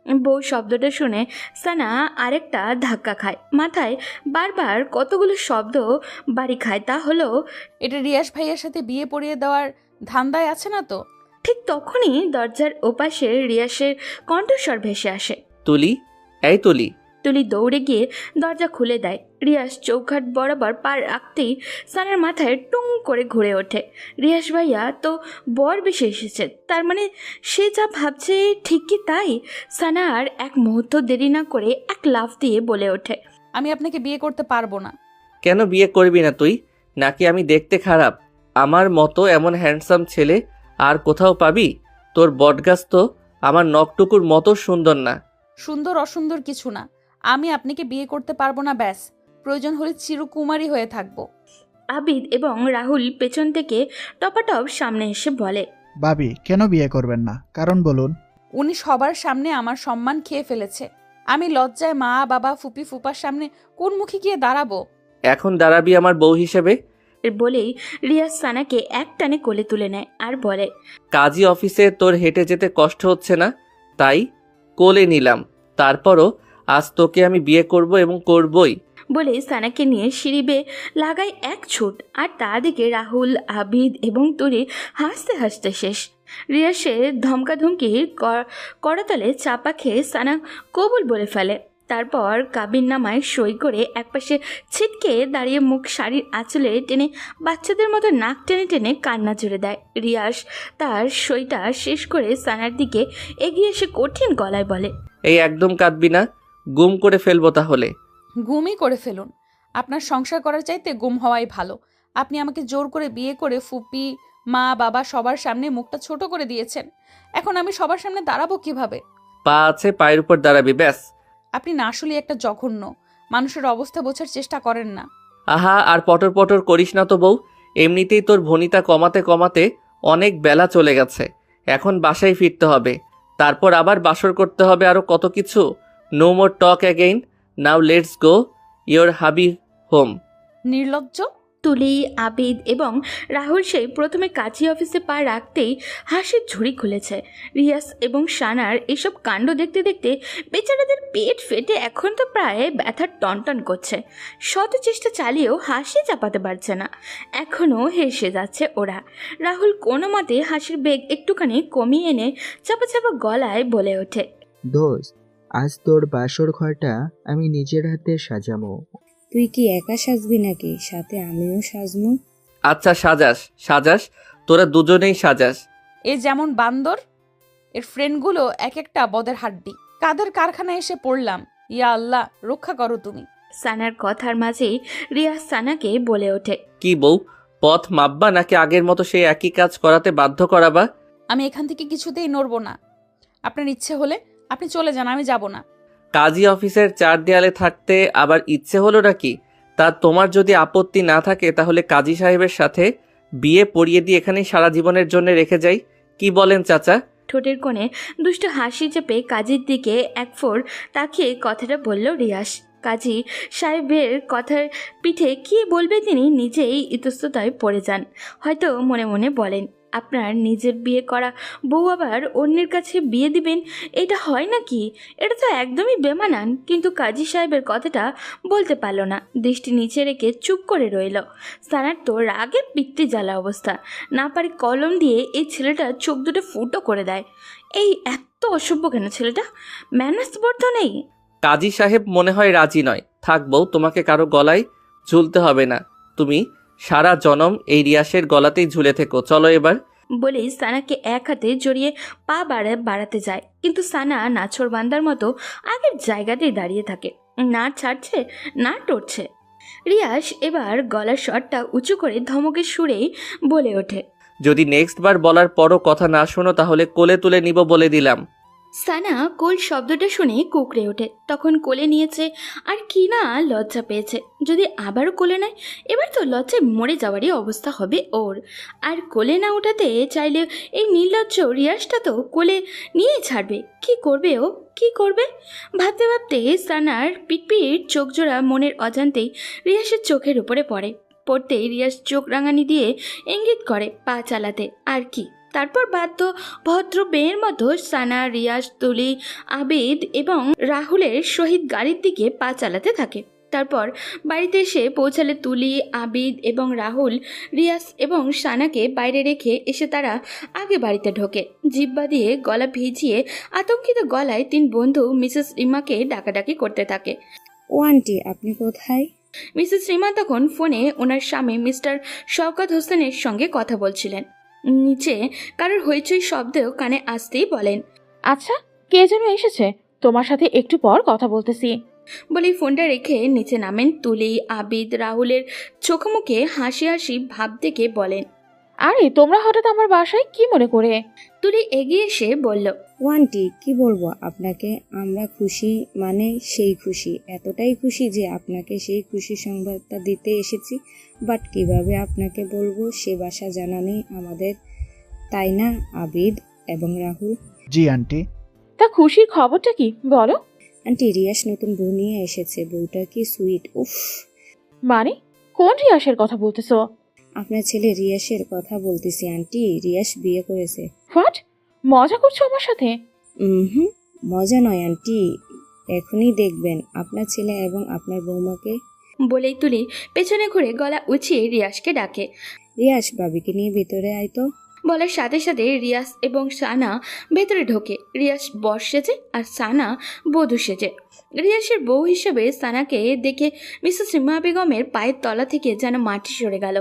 বউ শব্দটা শুনে সানা আরেকটা ধাক্কা খায়। মাথায় বারবার কতগুলো শব্দ বাড়ি খায়। তা হলো, এটা রিয়াজ ভাইয়ের সাথে বিয়ে পড়িয়ে দেওয়ার ধান্দায় আছে না তো? ঠিক তখনই দরজার ওপাশে রিয়াসের কণ্ঠস্বর ভেসে আসে, তুলি, এই তুলি। তুলি দৌড়ে গিয়ে দরজা খুলে দেয়। রিয়াস চৌখাট বরাবর পা রাখতেই সানার মাথায় টুং করে ঘুরে ওঠে। রিয়াস ভাইয়া তো বর বেশি এসেছে, তার মানে সে যা ভাবছে ঠিক কি তাই? সানা আর এক মুহূর্ত দেরি না করে এক লাফ দিয়ে বলে ওঠে, আমি আপনাকে বিয়ে করতে পারবো না। কেন বিয়ে করবি না তুই? নাকি আমি দেখতে খারাপ? আমার মতো এমন হ্যান্ডসাম ছেলে আর কোথাও পাবি? তোর বটগাছ তো আমার নখটুকুর মতো সুন্দর না। সুন্দর অসুন্দর কিছু না, আমি আপনাকে বিয়ে করতে পারবো না, ব্যাস। প্রয়োজন হলে চিরকুমারী হয়ে থাকবো। আবিদ এবং রাহুল পেছন থেকে টপাটপ সামনে এসে বলে, ভাবি কেন বিয়ে করবেন না, কারণ বলুন। উনি সবার সামনে আমার সম্মান খেয়ে ফেলেছে। আমি লজ্জায় মা বাবা ফুপি ফুপার সামনে কোন মুখে গিয়ে দাঁড়াবো? এখন দাঁড়াবি আমার বউ হিসেবে। বলেই রিয়াজ সানাকে এক টানে কোলে তুলে নেয় আর বলে, কাজী অফিসে তোর হেঁটে যেতে কষ্ট হচ্ছে না, তাই কোলে নিলাম। তারপরও আজ তোকে আমি বিয়ে করব এবং করবই। বলে সানাকে নিয়ে সিঁড়ি বেয়ে লাগায় এক ছুট। আর তা দিকে রাহুল, আবিদ এবং তুলি হাসতে হাসতে শেষ। রিয়াসের ধমকাধমকি করতালে চাপা খেয়ে সানা কবুল বলে ফেলে। তারপর কাবিন নামায় সই করে একপাশে ছিটকে দাঁড়িয়ে মুখ শাড়ির আঁচলে টেনে বাচ্চাদের মতো নাক টেনে টেনে কান্না জুড়ে দেয়। রিয়াস তার সইটা শেষ করে সানার দিকে এগিয়ে এসে কঠিন গলায় বলে, এই একদম কাঁদবি না, গুম করে ফেলবো তাহলে। গুমই করে ফেলুন। আপনার সংসার করার চাইতে গুম হওয়াই ভালো। আপনি আমাকে জোর করে বিয়ে করে ফুপি মা বাবা সবার সামনে মুখটা ছোট করে দিয়েছেন। এখন আমি সবার সামনে দাঁড়াবো কিভাবে? পা আছে, পায়ের উপর দাঁড়াবি ব্যাস। আপনি না আসলে একটা জঘন্য, মানুষের অবস্থা বোঝার চেষ্টা করেন না। আহা, আর পটর পটর করিস না তো বউ। এমনিতেই তোর ভনিতা কমাতে কমাতে অনেক বেলা চলে গেছে। এখন বাসায় ফিরতে হবে, তারপর আবার বাসর করতে হবে, আরও কত কিছু। No more talk again, now let's go your hubby home. নির্লজ্জ। তুলি, আবিদ এবং রাহুল সেই প্রথমে কাজী অফিসে পা রাখতেই হাসির ঝুড়ি খুলেছে। রিয়াস এবং সানার এসব কাণ্ড দেখতে দেখতে বেচারাদের পেট ফেটে এখন তো প্রায় ব্যথার টনটন করছে। শত চেষ্টা চালিয়েও হাসি চাপাতে পারছে না, এখনও হেসে যাচ্ছে ওরা। রাহুল কোনো মতে হাসির বেগ একটুখানি কমিয়ে এনে চাপা চাপা গলায় বলে ওঠে, দোস্ত, আজ তোর বাসর ঘরটা আমি নিজের হাতে সাজাবো। তুই কি একা সাজবি নাকি সাথে আমিও সাজবো? আচ্ছা, সাজাস সাজাস, তোরা দুজনেই সাজাস। এ যেমন বান্দর, এর ফ্রেন্ডগুলো এক একটা বদের হাড্ডি। কাদের কারখানায় এসে পড়লাম, ইয়া আল্লাহ রক্ষা করো তুমি। সানার কথার মাঝেই রিয়াজ সানাকে বলে ওঠে, কি বউ, পথ মাপবা নাকি আগের মতো সেই একই কাজ করাতে বাধ্য করাবা? আমি এখান থেকে কিছুতেই নড়বো না। আপনার ইচ্ছে হলে আপনি চলে যান, আমি যাব না। কাজী অফিসের চার দেয়ালে থাকতে আবার ইচ্ছে হলো নাকি? তা তোমার যদি আপত্তি না থাকে তাহলে কাজী সাহেবের সাথে বিয়ে পড়িয়ে দিয়ে এখানেই সারা জীবনের জন্য রেখে যাই, কি বলেন চাচা? ঠোঁটের কোণে দুষ্ট হাসি চেপে কাজীর দিকে এক ফোর তাকিয়ে কথাটা বলল রিয়াস। কাজী সাহেবের কথার পিঠে কি বলবে তিনি নিজেই ইতস্ততায় পড়ে যান। হয়তো মনে মনে বলেন, আপনার নিজের বিয়ে করা বউ আবার অন্যের কাছে বিয়ে দিবেন, এটা হয় নাকি? এটা তো একদমই বেমানান। কিন্তু কাজী সাহেবের কথাটা বলতে পারল না, দৃষ্টি নিচে রেখে চুপ করে রইল। সানার তো রাগে পিত্তি জ্বালা অবস্থা, না পারে কলম দিয়ে এই ছেলেটার চোখ দুটো ফুটো করে দেয়। এই এত অসভ্য কেন ছেলেটা? ম্যানার্স বোধ নেই। কাজী সাহেব মনে হয় রাজি নয়। থাক বউ, তোমাকে কারো গলায় ঝুলতে হবে না, তুমি সারা জনম এই রিয়াসের গলাতেই ঝুলে থেকো। চলো এবার। বলেই সানাকে এক হাতে জড়িয়ে পা বাড়াতে যায়, কিন্তু সানা নাছোড় বান্দার মতো আগের জায়গাতেই দাঁড়িয়ে থাকে, না ছাড়ছে না টরছে। রিয়াস এবার গলার স্বরটা উঁচু করে ধমকের সুরেই বলে ওঠে, যদি নেক্সট বার বলার পরও কথা না শোনো তাহলে কোলে তুলে নিব বলে দিলাম। সানা কোল শব্দটা শুনে কুকড়ে ওঠে। তখন কোলে নিয়েছে আর কি না লজ্জা পেয়েছে। যদি আবারও কোলে নেয়, এবার তো লজ্জায় মরে যাওয়ারই অবস্থা হবে ওর। আর কোলে না ওঠাতে চাইলে এই নির্লজ্জ রিয়াসটা তো কোলে নিয়ে ছাড়বে। কি করবে ও, কি করবে? ভাবতে ভাবতে সানার পিটপিট চোখ জোড়া মনের অজান্তেই রিয়াসের চোখের উপরে পড়তেই রিয়াস চোখ রাঙানি দিয়ে ইঙ্গিত করে পা চালাতে। আর কি, তারপর ভদ্র মেয়ের মতো সানা, রিয়াস, তুলি, আবিদ এবং রাহুলের সহিত গাড়ির দিকে পা চালাতে থাকে। তারপর বাড়িতে এসে পৌঁছালে তুলি, আবিদ এবং রাহুল রিয়াস এবং সানাকে বাইরে রেখে এসে তারা আগে বাড়িতে ঢোকে। জিব্বা দিয়ে গলা ভিজিয়ে আতঙ্কিত গলায় তিন বন্ধু মিসেস রিমাকে ডাকাডাকি করতে থাকে। ও আন্টি, আপনি কোথায়? মিসেস রিমা তখন ফোনে ওনার স্বামী মিস্টার শওকত হোসেনের সঙ্গে কথা বলছিলেন। নিচে কারোর হইচই শব্দেও কানে আসতেই বলেন, আচ্ছা, কে যেন এসেছে, তোমার সাথে একটু পর কথা বলতেছি। বলেই ফোনটা রেখে নিচে নামেন তুলি। আবিদ রাহুলের চোখ মুখে হাসি হাসি ভাব দেখে বলেন, আরে তোমরা হঠাৎ আমার বাসায় কি মনে করে? তুলি এগিয়ে এসে বলল, ও আন্টি, কি বলবো আপনাকে, আমরা খুশি মানে সেই খুশি, এতটাই খুশি যে আপনাকে সেই খুশি সংবাদটা দিতে এসেছি। বাট কিভাবে আপনাকে বলবো সে ভাষা জানা নেই আমাদের, তাই না আবিদ এবং রাহুল? জি আন্টি। তা খুশির খবরটা কি বলো? আন্টি, রিয়াস নতুন বউ নিয়ে এসেছে, বউটা কি সুইট, উফ। মানে কোন রিয়াসের কথা বলতেছো? আপনার ছেলে রিয়াসের কথা বলতেছি আন্টি, রিয়াস বিয়ে করেছে। হোয়াট, মজা করছো আমার সাথে? হুম, মজা নয় আন্টি, এখনই দেখবেন আপনার ছেলে এবং আপনার বৌমাকে। বলেই তুলি পেছনে ঘুরে গলা উঁচিয়ে রিয়াসকে ডাকে। রিয়াস, ভাবিকে নিয়ে ভিতরে আয় তো। বলার সাথে সাথে রিয়াস এবং সানা ভেতরে ঢোকে। রিয়াস বর সেজে আর সানা বধূ সেজে। রিয়াসের বউ হিসেবে সানাকে দেখে মিসেস রিমা বেগমের পায়ের তলা থেকে যেন মাটি সরে গেল।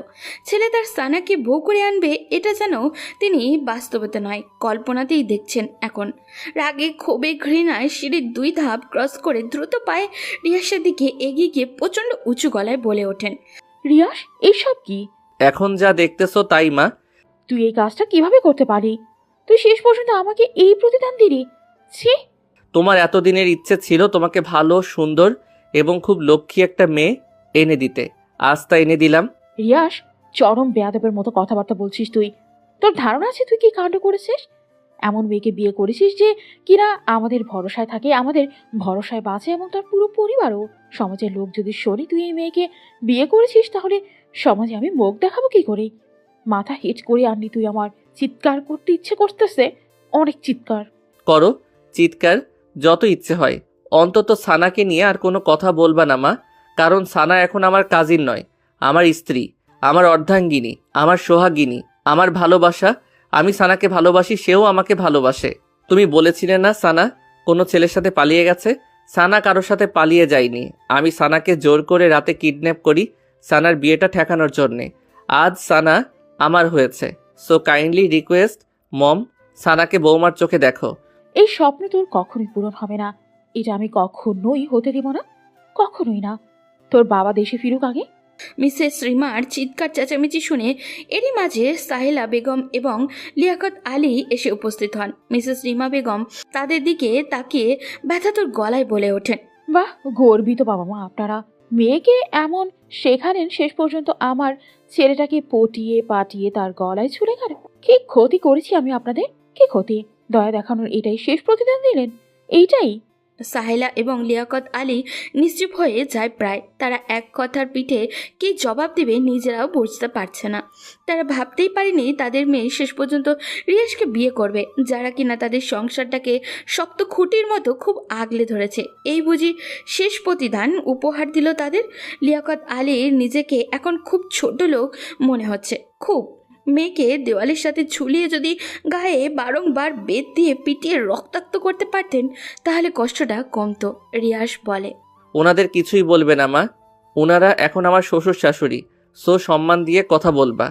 ছেলে তার সানাকে বউ করে আনবে, এটা যেন তিনি বাস্তবতা নয় কল্পনাতেই দেখছেন এখন। রাগে ক্ষোভে ঘৃণায় সিঁড়ির 2 ধাপ ক্রস করে দ্রুত পায়ে রিয়াসের দিকে এগিয়ে গিয়ে প্রচণ্ড উঁচু গলায় বলে ওঠেন, রিয়াস, এইসব কি? এখন যা দেখতেছো তাই মা। তুই এই কাজটা কিভাবে করতে পারি? তুই শেষ পর্যন্ত আমাকে এই প্রতিদান দিলি? ছি! তোমার এতদিনের ইচ্ছে ছিল তোমাকে ভালো, সুন্দর এবং খুব লক্ষ্মী একটা মেয়ে এনে দিতে। আজ তা এনে দিলাম। রিয়াস, চরম বেয়াদবের মতো কথাবার্তা বলছিস তুই। তোর ধারণা আছে তুই কি কাণ্ড করেছিস? এমন মেয়েকে বিয়ে করেছিস যে কিনা আমাদের ভরসায় থাকে, আমাদের ভরসায় বাঁচে এবং তার পুরো পরিবারও। সমাজের লোক যদি শোনে তুই এই মেয়েকে বিয়ে করেছিস, তাহলে সমাজে আমি মুখ দেখাবো কি করে? মাথা হিট করে আনলি তুই আমার। চিৎকার করতে ইচ্ছে করতেছে, অনেক চিৎকার। করো চিৎকার, যত ইচ্ছে হয়। অন্তত সানাকে নিয়ে আর কোনো কথা বলবা না মা, কারণ সানা এখন আমার কাজিন নয়, আমার স্ত্রী, আমার অর্ধাঙ্গিনী, আমার সোহাগিনী, আমার ভালোবাসা। আমি সানাকে ভালোবাসি, সেও আমাকে ভালোবাসে। তুমি বলেছিলে না সানা কোনো ছেলের সাথে পালিয়ে গেছে? সানা কারোর সাথে পালিয়ে যায়নি। আমি সানাকে জোর করে রাতে কিডন্যাপ করি সানার বিয়েটা ঠেকানোর জন্যে। আজ সানা আমার হয়েছে। সো কাইন্ডলি রিকোয়েস্ট মম, সানাকে বৌমার চোখে দেখো। এই স্বপ্ন তোর কখনোই পূরণ হবে না। এটা আমি কখনোই হতে দিব না, কখনোই না। তোর বাবা দেশে ফিরুক আগে। মিসেস রিমার চিৎকার চেঁচামেচি শুনে এরই মাঝে সাহেলা বেগম এবং লিয়াকত আলী এসে উপস্থিত হন। মিসেস রিমা বেগম তাদের দিকে তাকিয়ে ব্যথাতুর গলায় বলে ওঠেন, বাহ, গর্বিত বাবা মা আপনারা। মেয়েকে এমন শেখালেন, শেষ পর্যন্ত আমার ছেলেটাকে পটিয়ে পাটিয়ে তার গলায় ছুঁড়ে গেল। কি ক্ষতি করেছি আমি আপনাদের? কি ক্ষতি? দয়া দেখানোর এটাই শেষ প্রতিদান দিলেন? এইটাই? সাহেলা এবং লিয়াকত আলী নিশ্চুপ হয়ে যায় প্রায়। তারা এক কথার পিঠে কি জবাব দেবে নিজেরাও বুঝতে পারছে না। তারা ভাবতেই পারেনি তাদের মেয়ে শেষ পর্যন্ত রিয়াজকে বিয়ে করবে, যারা কিনা তাদের সংসারটাকে শক্ত খুঁটির মতো খুব আগলে ধরেছে। এই বুঝি শেষ প্রতিদান উপহার দিল তাদের। লিয়াকত আলীর নিজেকে এখন খুব ছোট লোক মনে হচ্ছে, খুব। মেয়েকে দেওয়ালের সাথে ঝুলিয়ে যদি গায়ে বারংবার বেত দিয়ে পিটিয়ে রক্তাক্ত করতে পারতেন তাহলে কষ্টটা কমতো। রিয়াস বলে, ওনাদের কিছুই বলবে না মা, ওনারা এখন আমার শ্বশুর শাশুড়ি। সো সম্মান দিয়ে কথা বলবা।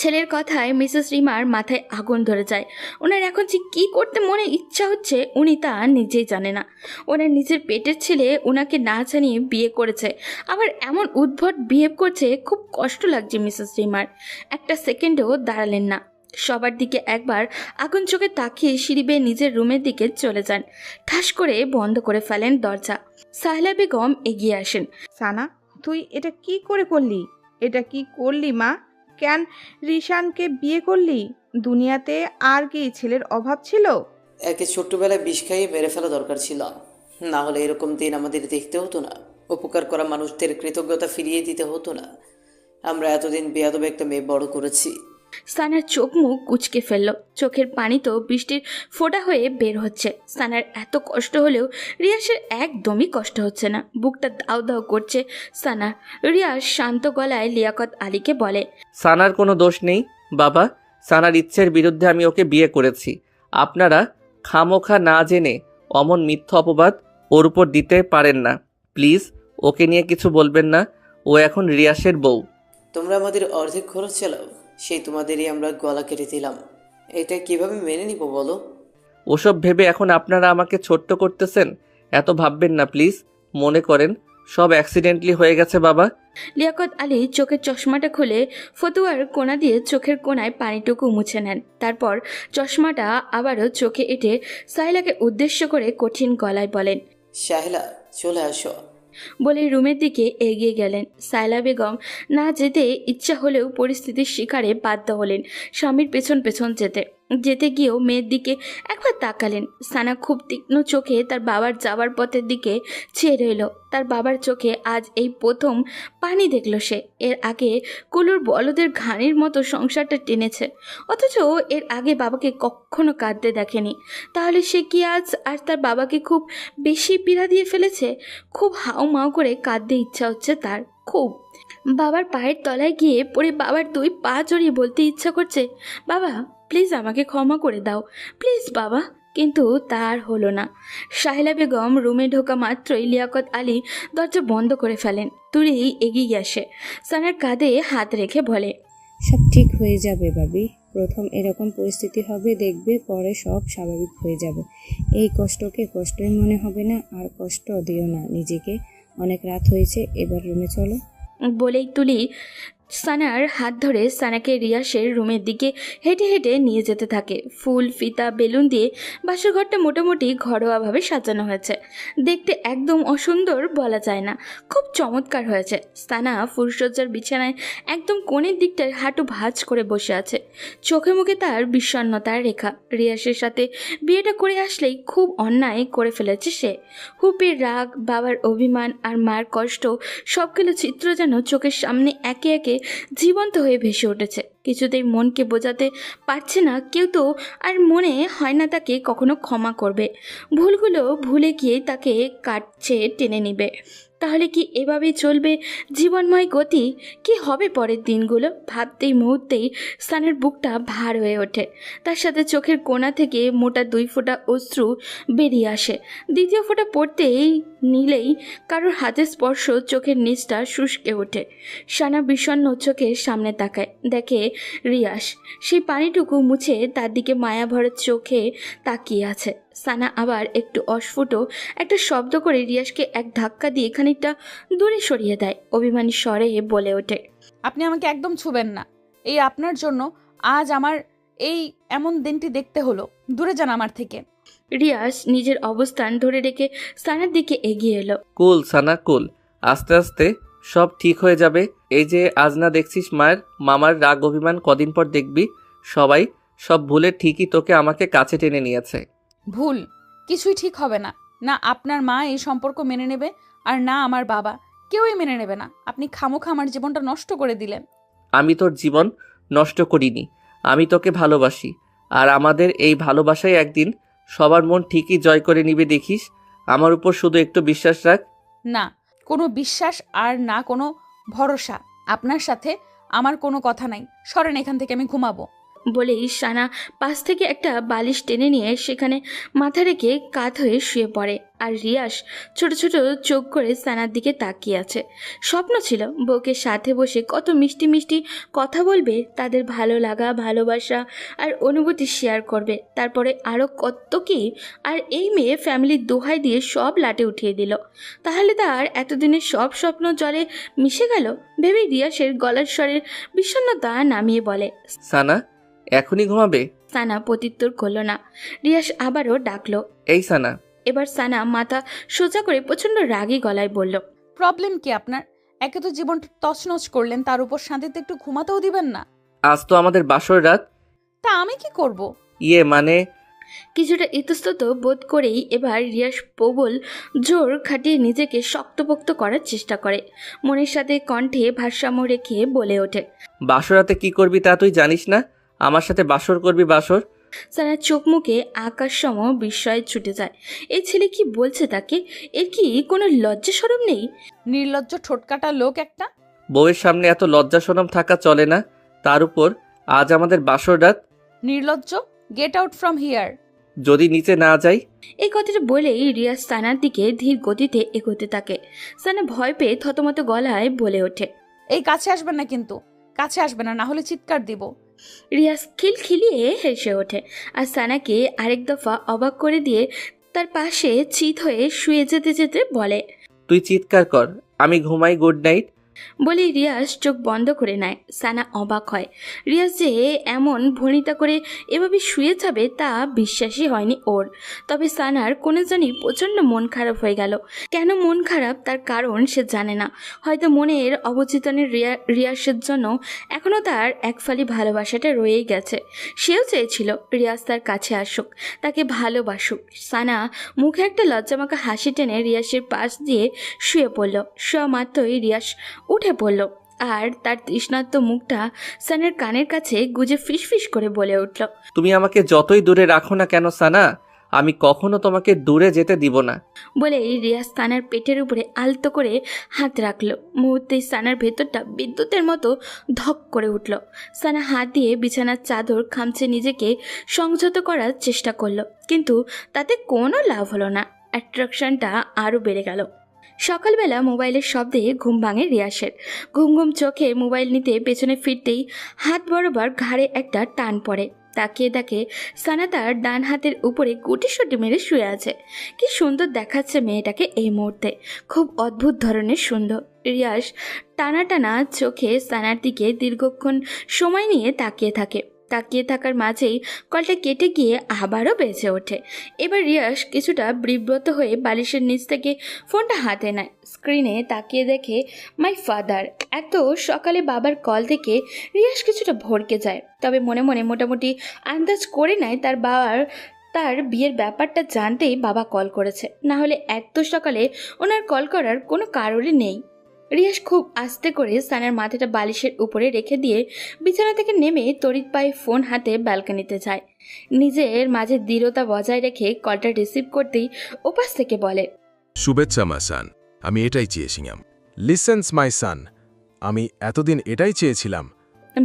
ছেলের কথায় মিসেস রিমার মাথায় আগুন ধরে যায়। ওনার এখন যে কী করতে মনে ইচ্ছা হচ্ছে উনি তা নিজেই জানে না। ওনার নিজের পেটের ছেলে ওনাকে না জানিয়ে বিয়ে করেছে, আবার এমন উদ্ভট বিহেভ করছে। খুব কষ্ট লাগছে মিসেস রিমার। একটা সেকেন্ডও দাঁড়ালেন না, সবার দিকে একবার আগুন চোখে তাকিয়ে সিঁড়ি বেয়ে নিজের রুমের দিকে চলে যান। ঠাস করে বন্ধ করে ফেলেন দরজা। সাহেলা বেগম এগিয়ে আসেন। সানা, তুই এটা কি করে করলি? এটা কি করলি মা? কেন রিশানকে বিয়ে করলি? দুনিয়াতে আর কি ছেলের অভাব ছিল? একে ছোট্টবেলায় বিষ খাইয়ে মেরে ফেলা দরকার ছিল, না হলে এরকম দিন আমাদের দেখতে হতো না। উপকার করা মানুষদের কৃতজ্ঞতা ফিরিয়ে দিতে হতো না। আমরা এতদিন বেয়াদব একটা মেয়ে বড় করেছি। সানার চোখ মুখ কুঁচকে ফেলল, চোখের পানি তো বৃষ্টির ফোঁটা হয়ে বের হচ্ছে। সানার এত কষ্ট হলেও রিয়াসের একদমই কষ্ট হচ্ছে না, বুকটা দাউ দাউ করছে সানার। রিয়াস শান্ত গলায় লিয়াকত আলীকে বলে, সানার কোনো দোষ নেই বাবা, সানার ইচ্ছের বিরুদ্ধে আমি ওকে বিয়ে করেছি। আপনারা খামোখা না জেনে অমন মিথ্যা অপবাদ ওর উপর দিতে পারেন না। প্লিজ ওকে নিয়ে কিছু বলবেন না, ও এখন রিয়াসের বউ। তোমরা আমাদের অর্ধেক খরচ চালাও, সেই তোমাদেরই আমরা গলা কেটে দিলাম। এটা কিভাবে মেনে নিব বলো? ওসব ভেবে এখন আপনারা আমাকে ছোট্ট করতেছেন, এত ভাববেন না প্লিজ। মনে করেন সব অ্যাক্সিডেন্টলি হয়ে গেছে বাবা। লিয়াকত আলী চোখের চশমাটা খুলে ফতুয়ার কোণা দিয়ে চোখের কোণায় পানিটুকু মুছে নেন। তারপর চশমাটা আবারও চোখে এঁটে সাহেলাকে উদ্দেশ্য করে কঠিন গলায় বলেন, শাহেলা, চলে আসো। বলে রুমের দিকে এগিয়ে গেলেন। সায়লা বেগম না যেতে ইচ্ছা হলেও পরিস্থিতির শিকারে বাধ্য হলেন স্বামীর পেছন পেছন যেতে। যেতে গিয়েও মেয়ের দিকে একবার তাকালেন। সানা খুব তীক্ষ্ণ চোখে তার বাবার যাওয়ার পথের দিকে চেয়ে রইল। তার বাবার চোখে আজ এই প্রথম পানি দেখল সে। এর আগে কুলুর বলদের ঘানির মতো সংসারটা টেনেছে, অথচ এর আগে বাবাকে কখনো কাঁদতে দেখেনি। তাহলে সে কি আজ আর তার বাবাকে খুব বেশি পীড়া দিয়ে ফেলেছে? খুব হাউমাউ করে কাঁদতে ইচ্ছা হচ্ছে তার, খুব। বাবার পায়ের তলায় গিয়ে পড়ে বাবার দুই পা জড়িয়ে বলতে ইচ্ছা করছে, বাবা প্লিজ আমাকে ক্ষমা করে দাও, প্লিজ বাবা। কিন্তু তার হলো না। শাহেলা বেগম রুমে ঢোকা মাত্রই লিয়াকত আলী দরজা বন্ধ করে ফেলেন। তুলি এগিয়ে আসে, সানার কাঁধে হাত রেখে বলে, সব ঠিক হয়ে যাবে ভাবি। প্রথম এরকম পরিস্থিতি হবে, দেখবে পরে সব স্বাভাবিক হয়ে যাবে। এই কষ্টকে কষ্টই মনে হবে না। আর কষ্ট দিও না নিজেকে, অনেক রাত হয়েছে, এবার রুমে চলো। বলেই তুলি সানার হাত ধরে সানাকে রিয়াসের রুমের দিকে হেঁটে হেঁটে নিয়ে যেতে থাকে। ফুল, ফিতা, বেলুন দিয়ে বাসর ঘরটা মোটামুটি ঘরোয়াভাবে সাজানো হয়েছে। দেখতে একদম অসুন্দর বলা যায় না, খুব চমৎকার হয়েছে। সানা ফুলসজ্জার বিছানায় একদম কোণের দিকটায় হাঁটু ভাঁজ করে বসে আছে। চোখে মুখে তার বিষণ্ণতার রেখা। রিয়াসের সাথে বিয়েটা করে আসলেই খুব অন্যায় করে ফেলেছে সে। হুপির রাগ, বাবার অভিমান আর মার কষ্ট সবগুলো চিত্র যেন চোখের সামনে একে একে জীবন্ত হয়ে ভেসে উঠেছে। কিছুতেই মনকে বোঝাতে পারছে না কেউ তো, আর মনে হয় না তাকে কখনো ক্ষমা করবে। ভুলগুলো ভুলে গিয়ে তাকে কাটছে টেনে নিবে। তাহলে কি এভাবেই চলবে জীবনময় গতি? কি হবে পরের দিনগুলো? ভাবতেই মুহূর্তেই সানার বুকটা ভার হয়ে ওঠে। তার সাথে চোখের কোণা থেকে মোটা 2 ফোঁটা অশ্রু বেরিয়ে আসে। দ্বিতীয় ফোঁটা পড়তেই নিলেই কারোর হাতের স্পর্শ চোখের নিচটা শুষ্কে ওঠে। সানা বিষণ্ণ চোখের সামনে তাকায়, দেখে রিয়াস সেই পানিটুকু মুছে তার দিকে মায়া ভরা চোখে তাকিয়ে আছে। সানা আবার একটু অস্ফুট একটা শব্দ করে রিয়াসকে এক ধাক্কা দিয়ে খানিকটা দূরে সরিয়ে দেয়। অভিমানী স্বরে বলে ওঠে, আপনি আমাকে একদম ছুবেন না। এই আপনার জন্য আজ আমার এই এমন দিনটি দেখতে হলো। দূরে যান আমার থেকে। রিয়াস নিজের অবস্থান ধরে রেখে সানার দিকে এগিয়ে এলো। কুল সানা কুল, আস্তে আস্তে সব ঠিক হয়ে যাবে। এই যে আজ না দেখছিস মামার রাগ অভিমান, কদিন পর দেখবি সবাই সব ভুলে ঠিকই তোকে আমাকে কাছে টেনে নিয়েছে। ভুল কিছুই ঠিক হবে না। না আপনার মা এই সম্পর্ক মেনে নেবে, আর না আমার বাবা, কেউই মেনে নেবে না। আপনি খামোখা আমার জীবনটা নষ্ট করে দিলেন। আমি তোর জীবন নষ্ট করিনি, আমি তোকে ভালোবাসি। আর আমাদের এই ভালোবাসায় একদিন সবার মন ঠিকই জয় করে নিবে, দেখিস। আমার উপর শুধু একটু বিশ্বাস রাখ। না কোনো বিশ্বাস আর না কোনো ভরসা। আপনার সাথে আমার কোনো কথা নাই। সরেন এখান থেকে, আমি ঘুমাবো। বলেই সানা পাশ থেকে একটা বালিশ টেনে নিয়ে সেখানে মাথা রেখে কাত হয়ে শুয়ে পড়ে। আর রিয়াস ছোট ছোট চোখ করে সানার দিকে তাকিয়ে আছে। স্বপ্ন ছিল বউকে সাথে বসে কত মিষ্টি মিষ্টি কথা বলবে, তাদের ভালো লাগা, ভালোবাসা আর অনুভূতি শেয়ার করবে। তারপরে আরও কত কি। আর এই মেয়ে ফ্যামিলির দোহাই দিয়ে সব লাটে উঠিয়ে দিল। তাহলে তার এতদিনের সব স্বপ্ন জলে মিশে গেল ভেবে রিয়াসের গলার স্বরের বিষণ্ণতা নামিয়ে বলে, সানা এখনই ঘুমাবে? সানা প্রত্যুত্তর করলো না। রিয়াস আবারও ডাকলো, এই সানা। এবার সানা মাথা সোজা করে প্রচন্ড রাগী গলায় বলল, প্রবলেম কি আপনার? একে তো জীবনটা তছনছ করলেন, তার উপর শান্তিতে একটু ঘুমাতেও দিবেন না। আজ তো আমাদের বাসর রাত। তা আমি কি করব? মানে কিছুটা ইতস্তত বোধ করেই এবার রিয়াস প্রবল জোর খাটিয়ে নিজেকে শক্তপোক্ত করার চেষ্টা করে। মনের সাথে কণ্ঠে ভারসাম্য রেখে বলে ওঠে, বাসর রাতে কি করবি তা তুই জানিস না? আমার সাথে বাসর করবি বাসর? সারা চোখ মুখে আকাশ সম বিস্ময়ে ছুটে যায়। এই ছেলে কি বলছে তাকে? এর কি কোনো লজ্জা শরম নেই? নির্লজ্জ ঠোটকাটা লোক একটা। বউয়ের সামনে এত লজ্জা শরম থাকা চলে না। তার উপর আজ আমাদের বাসর রাত। নির্লজ্জ, গেট আউট ফ্রম হিয়ার। যদি নিচে না যাই? এই কথাটা বলেই রিয়াজ সানার দিকে ধীর গতিতে এগোতে থাকে। সানা ভয় পেয়ে থতমত গলায় বলে ওঠে, এই কাছে আসবেন না কিন্তু, কাছে আসবেন না, না হলে চিৎকার দিব। রিয়াজ খিলখিলিয়ে হেসে ওঠে আর সানাকে আরেক দফা অবাক করে দিয়ে তার পাশে চিত হয়ে শুয়ে যেতে যেতে বলে, তুই চিৎকার কর, আমি ঘুমাই, গুড নাইট। বলে রিয়াজ চোখ বন্ধ করে নেয়। সানা অবাক হয়। রিয়াজ যে এমন ভনিতা করে এভাবে শুয়ে যাবে তা বিশ্বাসই হয়নি ওর। তবে সানার কোনো জানি প্রচণ্ড মন খারাপ হয়ে গেল। কেন মন খারাপ তার কারণ সে জানে না। হয়তো মনের অবচেতনের রিয়াজের জন্য এখনও তার একফালি ভালোবাসাটা রয়েই গেছে। সেও চেয়েছিল রিয়াজ তার কাছে আসুক, তাকে ভালোবাসুক। সানা মুখে একটা লজ্জামাখা হাসি টেনে রিয়াজের পাশ দিয়ে শুয়ে পড়ল। শোয়া মাত্রই রিয়াজ উঠে পড়ল আর তার তৃষ্ণার্ত মুখটা সানার কানের কাছে গুজে ফিসফিস করে বলে উঠল, তুমি আমাকে যতই দূরে রাখো না কেন সানা, আমি কখনো তোমাকে দূরে যেতে দিব না। বলে রিয়াজ সানার পেটের উপরে আলতো করে হাত রাখলো। মুহূর্তেই সানার ভেতরটা বিদ্যুতের মতো ধক করে উঠল। সানা হাত দিয়ে বিছানার চাদর খামচে নিজেকে সংযত করার চেষ্টা করলো, কিন্তু তাতে কোনো লাভ হলো না। অ্যাট্রাকশনটা আরও বেড়ে গেল। সকালবেলা মোবাইলের শব্দে ঘুম ভাঙে রিয়াসের। ঘুম ঘুম চোখে মোবাইল নিতে পেছনে ফিরতেই হাত বরাবর ঘাড়ে একটা টান পড়ে। তাকিয়ে দেখে সানা তার ডান হাতের উপরে গুটিসুটি মেরে শুয়ে আছে। কি সুন্দর দেখাচ্ছে মেয়েটাকে এই মুহূর্তে, খুব অদ্ভুত ধরনের সুন্দর। রিয়াস টানা টানা চোখে সানার দিকে দীর্ঘক্ষণ সময় নিয়ে তাকিয়ে থাকে। তাকিয়ে থাকার মাঝেই কলটা কেটে গিয়ে আবারও বেজে ওঠে। এবার রিয়াস কিছুটা বিব্রত হয়ে বালিশের নিচ থেকে ফোনটা হাতে নেয়। স্ক্রিনে তাকিয়ে দেখে মাই ফাদার। এত সকালে বাবার কল থেকে রিয়াস কিছুটা ভড়কে যায়, তবে মনে মনে মোটামুটি আন্দাজ করে নেয় তার বিয়ের ব্যাপারটা জানতেই বাবা কল করেছে, না হলে এত সকালে ওনার কল করার কোনো কারণই নেই। রিয়াস খুব আস্তে করে সানার মাথাটা বালিশের উপরে রেখে দিয়ে বিছানা থেকে নেমে তড়িৎ পায়ে ফোন হাতে ব্যালকনিতে যায়। নিজের মাঝে দৃঢ়তা বজায় রেখে কলটা রিসিভ করতেই ওপাশ থেকে বলে, শুভেচ্ছা মা সান, আমি এটাই চেয়েছিলাম। লিসেন্স মাই সান, আমি এতদিন এটাই চেয়েছিলাম।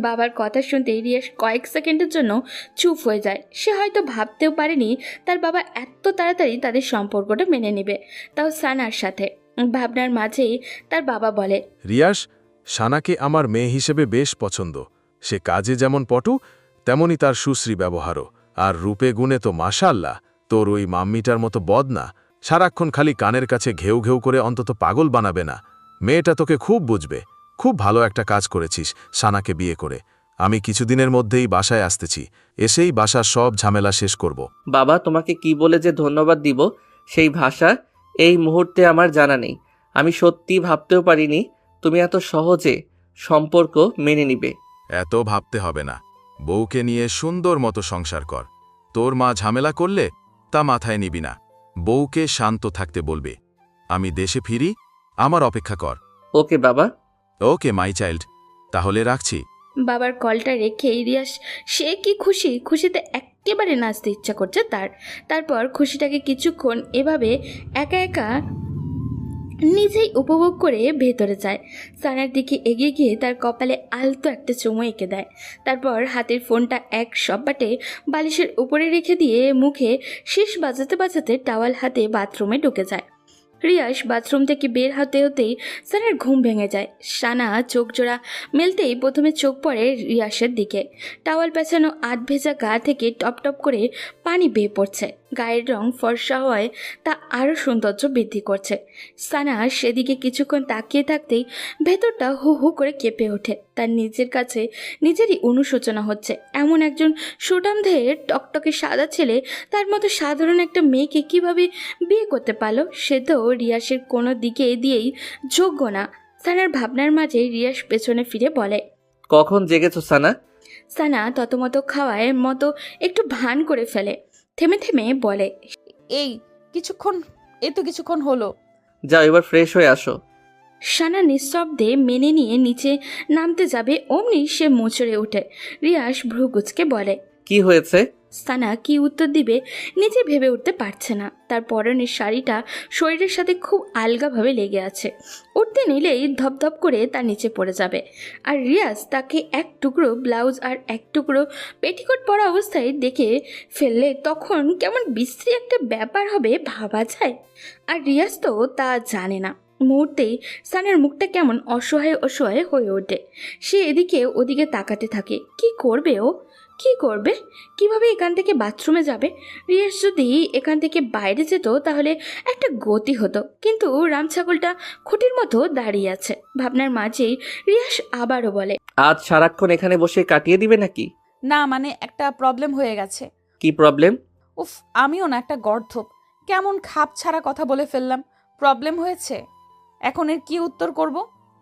বাবার কথা শুনতেই রিয়াস কয়েক সেকেন্ডের জন্য চুপ হয়ে যায়। সে হয়তো ভাবতেও পারেনি তার বাবা এত তাড়াতাড়ি তাদের সম্পর্কটা মেনে নেবে, তাও সানার সাথে। ভাবনার মাঝেই তার বাবা বলে, রিয়াস, সানাকে আমার মেয়ে হিসেবে বেশ পছন্দ। সে কাজে যেমন পটু, তেমনি তার সুশ্রী ব্যবহারও। আর রূপে গুণে তো মাশাআল্লাহ, তোর ওই মাম্মিটার মতো বদ না। সারাক্ষণ খালি কানের কাছে ঘেউ ঘেউ করে অন্তত পাগল বানাবে না। মেয়েটা তোকে খুব বুঝবে। খুব ভালো একটা কাজ করেছিস সানাকে বিয়ে করে। আমি কিছুদিনের মধ্যেই বাসায় আসতেছি, এসেই বাসার সব ঝামেলা শেষ করব। বাবা, তোমাকে কি বলে যে ধন্যবাদ দিব সেই ভাষা এই মুহূর্তে আমার জানা নেই। আমি সত্যি ভাবতেও পারিনি তুমি এত সহজে সম্পর্ক মেনে নিবে। এত ভাবতে হবে না, বউকে নিয়ে সুন্দর মতো সংসার কর। তোর মা ঝামেলা করলে তা মাথায় নিবি না, বউকে শান্ত থাকতে বলবে। আমি দেশে ফিরি, আমার অপেক্ষা কর। ওকে বাবা। ওকে মাই চাইল্ড, তাহলে রাখছি। বাবার কলটা রেখে রিয়াস সে কি খুশিতে একেবারে নাচতে ইচ্ছা করছে তারপর খুশিটাকে কিছুক্ষণ এভাবে একা একা নিজেই উপভোগ করে ভেতরে যায়। সানার দিকে এগিয়ে গিয়ে তার কপালে আলতো একটা চুমু এঁকে দেয়। তারপর হাতের ফোনটা এক সব্বাটে বালিশের উপরে রেখে দিয়ে মুখে শীষ বাজাতে বাজাতে টাওয়াল হাতে বাথরুমে ঢুকে যায়। রিয়াস বাথরুম থেকে বের হতেই সানার ঘুম ভেঙে যায়। সানা চোখ জোড়া মেলতেই প্রথমে চোখ পড়ে রিয়াসের দিকে। টাওয়াল পেছানো আধ ভেজা গা থেকে টপ টপ করে পানি বেয়ে পড়ছে। গায়ের রং ফর্সা হওয়ায় তা আরও সৌন্দর্য বৃদ্ধি করছে। সানা সেদিকে কিছুক্ষণ তাকিয়ে থাকতেই ভেতরটা হু হু করে কেঁপে ওঠে। তার নিজের কাছে নিজেরই অনুশোচনা হচ্ছে। এমন একজন সুঠামদেহের টকটকে সাদা ছেলে তার মতো সাধারণ একটা মেয়েকে কিভাবে বিয়ে করতে পারল? সে তো রিয়াসের কোনো দিকে দিয়েই যোগ্য না। সানার ভাবনার মাঝে রিয়াস পেছনে ফিরে বলে, কখন জেগেছো সানা? সানা ততমতো খাওয়ায় মতো একটু ভান করে ফেলে, থেমে থেমে বলে, এই কিছুক্ষণ হলো। যাও এবার ফ্রেশ হয়ে আসো। সানা নিঃশব্দে মেনে নিয়ে নিচে নামতে যাবে, অমনি সে মোচড়ে ওঠে। রিয়াস ভ্রুকুচকে বলে, কি হয়েছে? সানা কি উত্তর দিবে নিজে ভেবে উঠতে পারছে না। তার পরনের শাড়িটা শরীরের সাথে খুব আলগাভাবে লেগে আছে। উঠতে নিলেই ধপধপ করে তার নিচে পড়ে যাবে। আর রিয়াজ তাকে এক টুকরো ব্লাউজ আর এক টুকরো পেটিকোট পরা অবস্থায় দেখে ফেললে তখন কেমন বিশ্রী একটা ব্যাপার হবে ভাবা যায়। আর রিয়াজ তো তা জানে না। মুহূর্তেই সানার মুখটা কেমন অসহায় হয়ে ওঠে। সে এদিকে ওদিকে তাকাতে থাকে। কি করবে ও? কি করবে? কিভাবে এখান থেকে বাথরুমে যাবে? রিয়াস যদি এখান থেকে বাইরে যেত তাহলে একটা গতি হতো, কিন্তু রামছাগলটা খুঁটির মতো দাঁড়িয়ে আছে। ভাবনার মাঝেই রিয়াস আবারও বলে, আজ সারাক্ষণ এখানে বসে কাটিয়ে দিবে নাকি? না মানে একটা প্রবলেম হয়ে গেছে। কি প্রবলেম? উফ, আমিও না একটা গর্ধপ, কেমন খাপ ছাড়া কথা বলে ফেললাম। প্রবলেম হয়েছে, এখন এর কি উত্তর করব?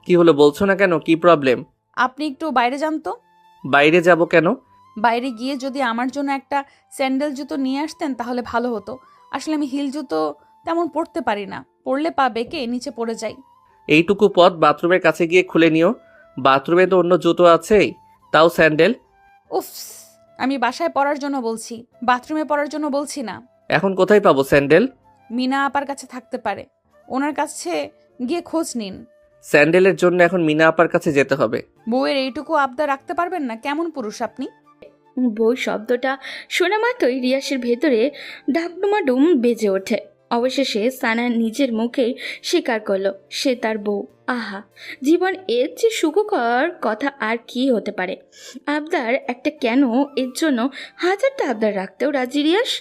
কি হলো বলছো না কেন? কি প্রবলেম? আপনি একটু বাইরে যান তো। বাইরে যাব কেন? বাইরে গিয়ে যদি আমার জন্য একটা স্যান্ডেল জুতো নিয়ে আসতেন তাহলে ভালো হতো। আসলে আমি হিল জুতো তেমন পরতে পারি না, পরলে পা বেঁকে নিচে পড়ে যাই। এইটুকু পথ বাথরুমের কাছে গিয়ে খুলে নিও। বাথরুমে তো অন্য জুতো আছেই, তাও স্যান্ডেল। উফ, আমি বাসায় পরার জন্য বলছি, বাথরুমে পরার জন্য বলছি না। এখন কোথায় পাবো স্যান্ডেল? মিনা আপার কাছে থাকতে পারে, ওনার কাছে গিয়ে খোঁজ নিন। স্যান্ডেলের জন্য এখন মিনা আপার কাছে যেতে হবে? বউয়ের এইটুকু আবদার রাখতে পারবেন না? কেমন পুরুষ আপনি? বউ শব্দটা শোনা মাত্রই রিয়াসের ভেতরে ডাকডুমাডুম বেজে ওঠে। অবশেষে সানা নিজের মুখে স্বীকার করলো সে তার বউ। আহা, জীবন এর চেয়ে সুখকর কথা আর কি হতে পারে। আবদার একটা কেন, এর জন্য হাজারটা আবদার রাখতেও রাজি রিয়াস।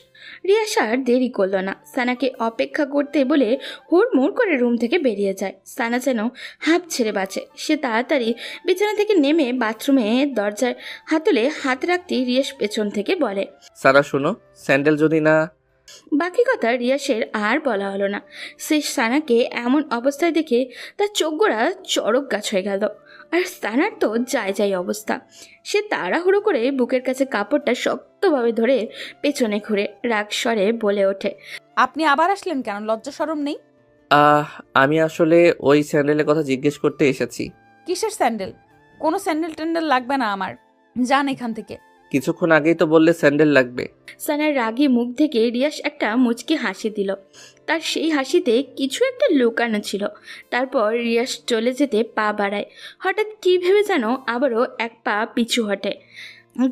রিয়াস আর দেরি করলো না, সানাকে অপেক্ষা করতে বলে হুড়মুড় করে রুম থেকে বেরিয়ে যায়। সানা যেন হাঁপ ছেড়ে বাঁচে। সে তাড়াতাড়ি বিছানা থেকে নেমে বাথরুমে দরজার হাতলে হাত রাখতেই রিয়াস পেছন থেকে বলে, সারা শোনো, স্যান্ডেল যদি না। বাকি কথা রিয়াসের আর বলা হলো না। সে সানাকে এমন অবস্থায় দেখে তার চোখগোড়া চড়ক গাছ হয়ে গেল। আর সানার তো যাই অবস্থা। সে তাড়াহুড়ো করে বুকের কাছে কাপড়টা শক্তভাবে ধরে পেছনে ঘুরে রাগ স্বরে বলে ওঠে, আপনি আবার আসলেন কেন? লজ্জা শরম নেই? আমি আসলে ওই স্যান্ডেলের কথা জিজ্ঞেস করতে এসেছি। কিসের স্যান্ডেল? কোনো স্যান্ডেল ট্যান্ডেল লাগবে না আমার, যান এখান থেকে। কিছুক্ষণ আগেই তো বললে স্যান্ডেল লাগবে। সানার রাগী মুখ থেকে রিয়াস একটা মুচকি হাসি দিল। তার সেই হাসিতে কিছু একটা লুকানো ছিল। তারপর রিয়াস চলে যেতে পা বাড়ায়। হঠাৎ কী ভেবে যেন আবারও এক পা পিছু হটে,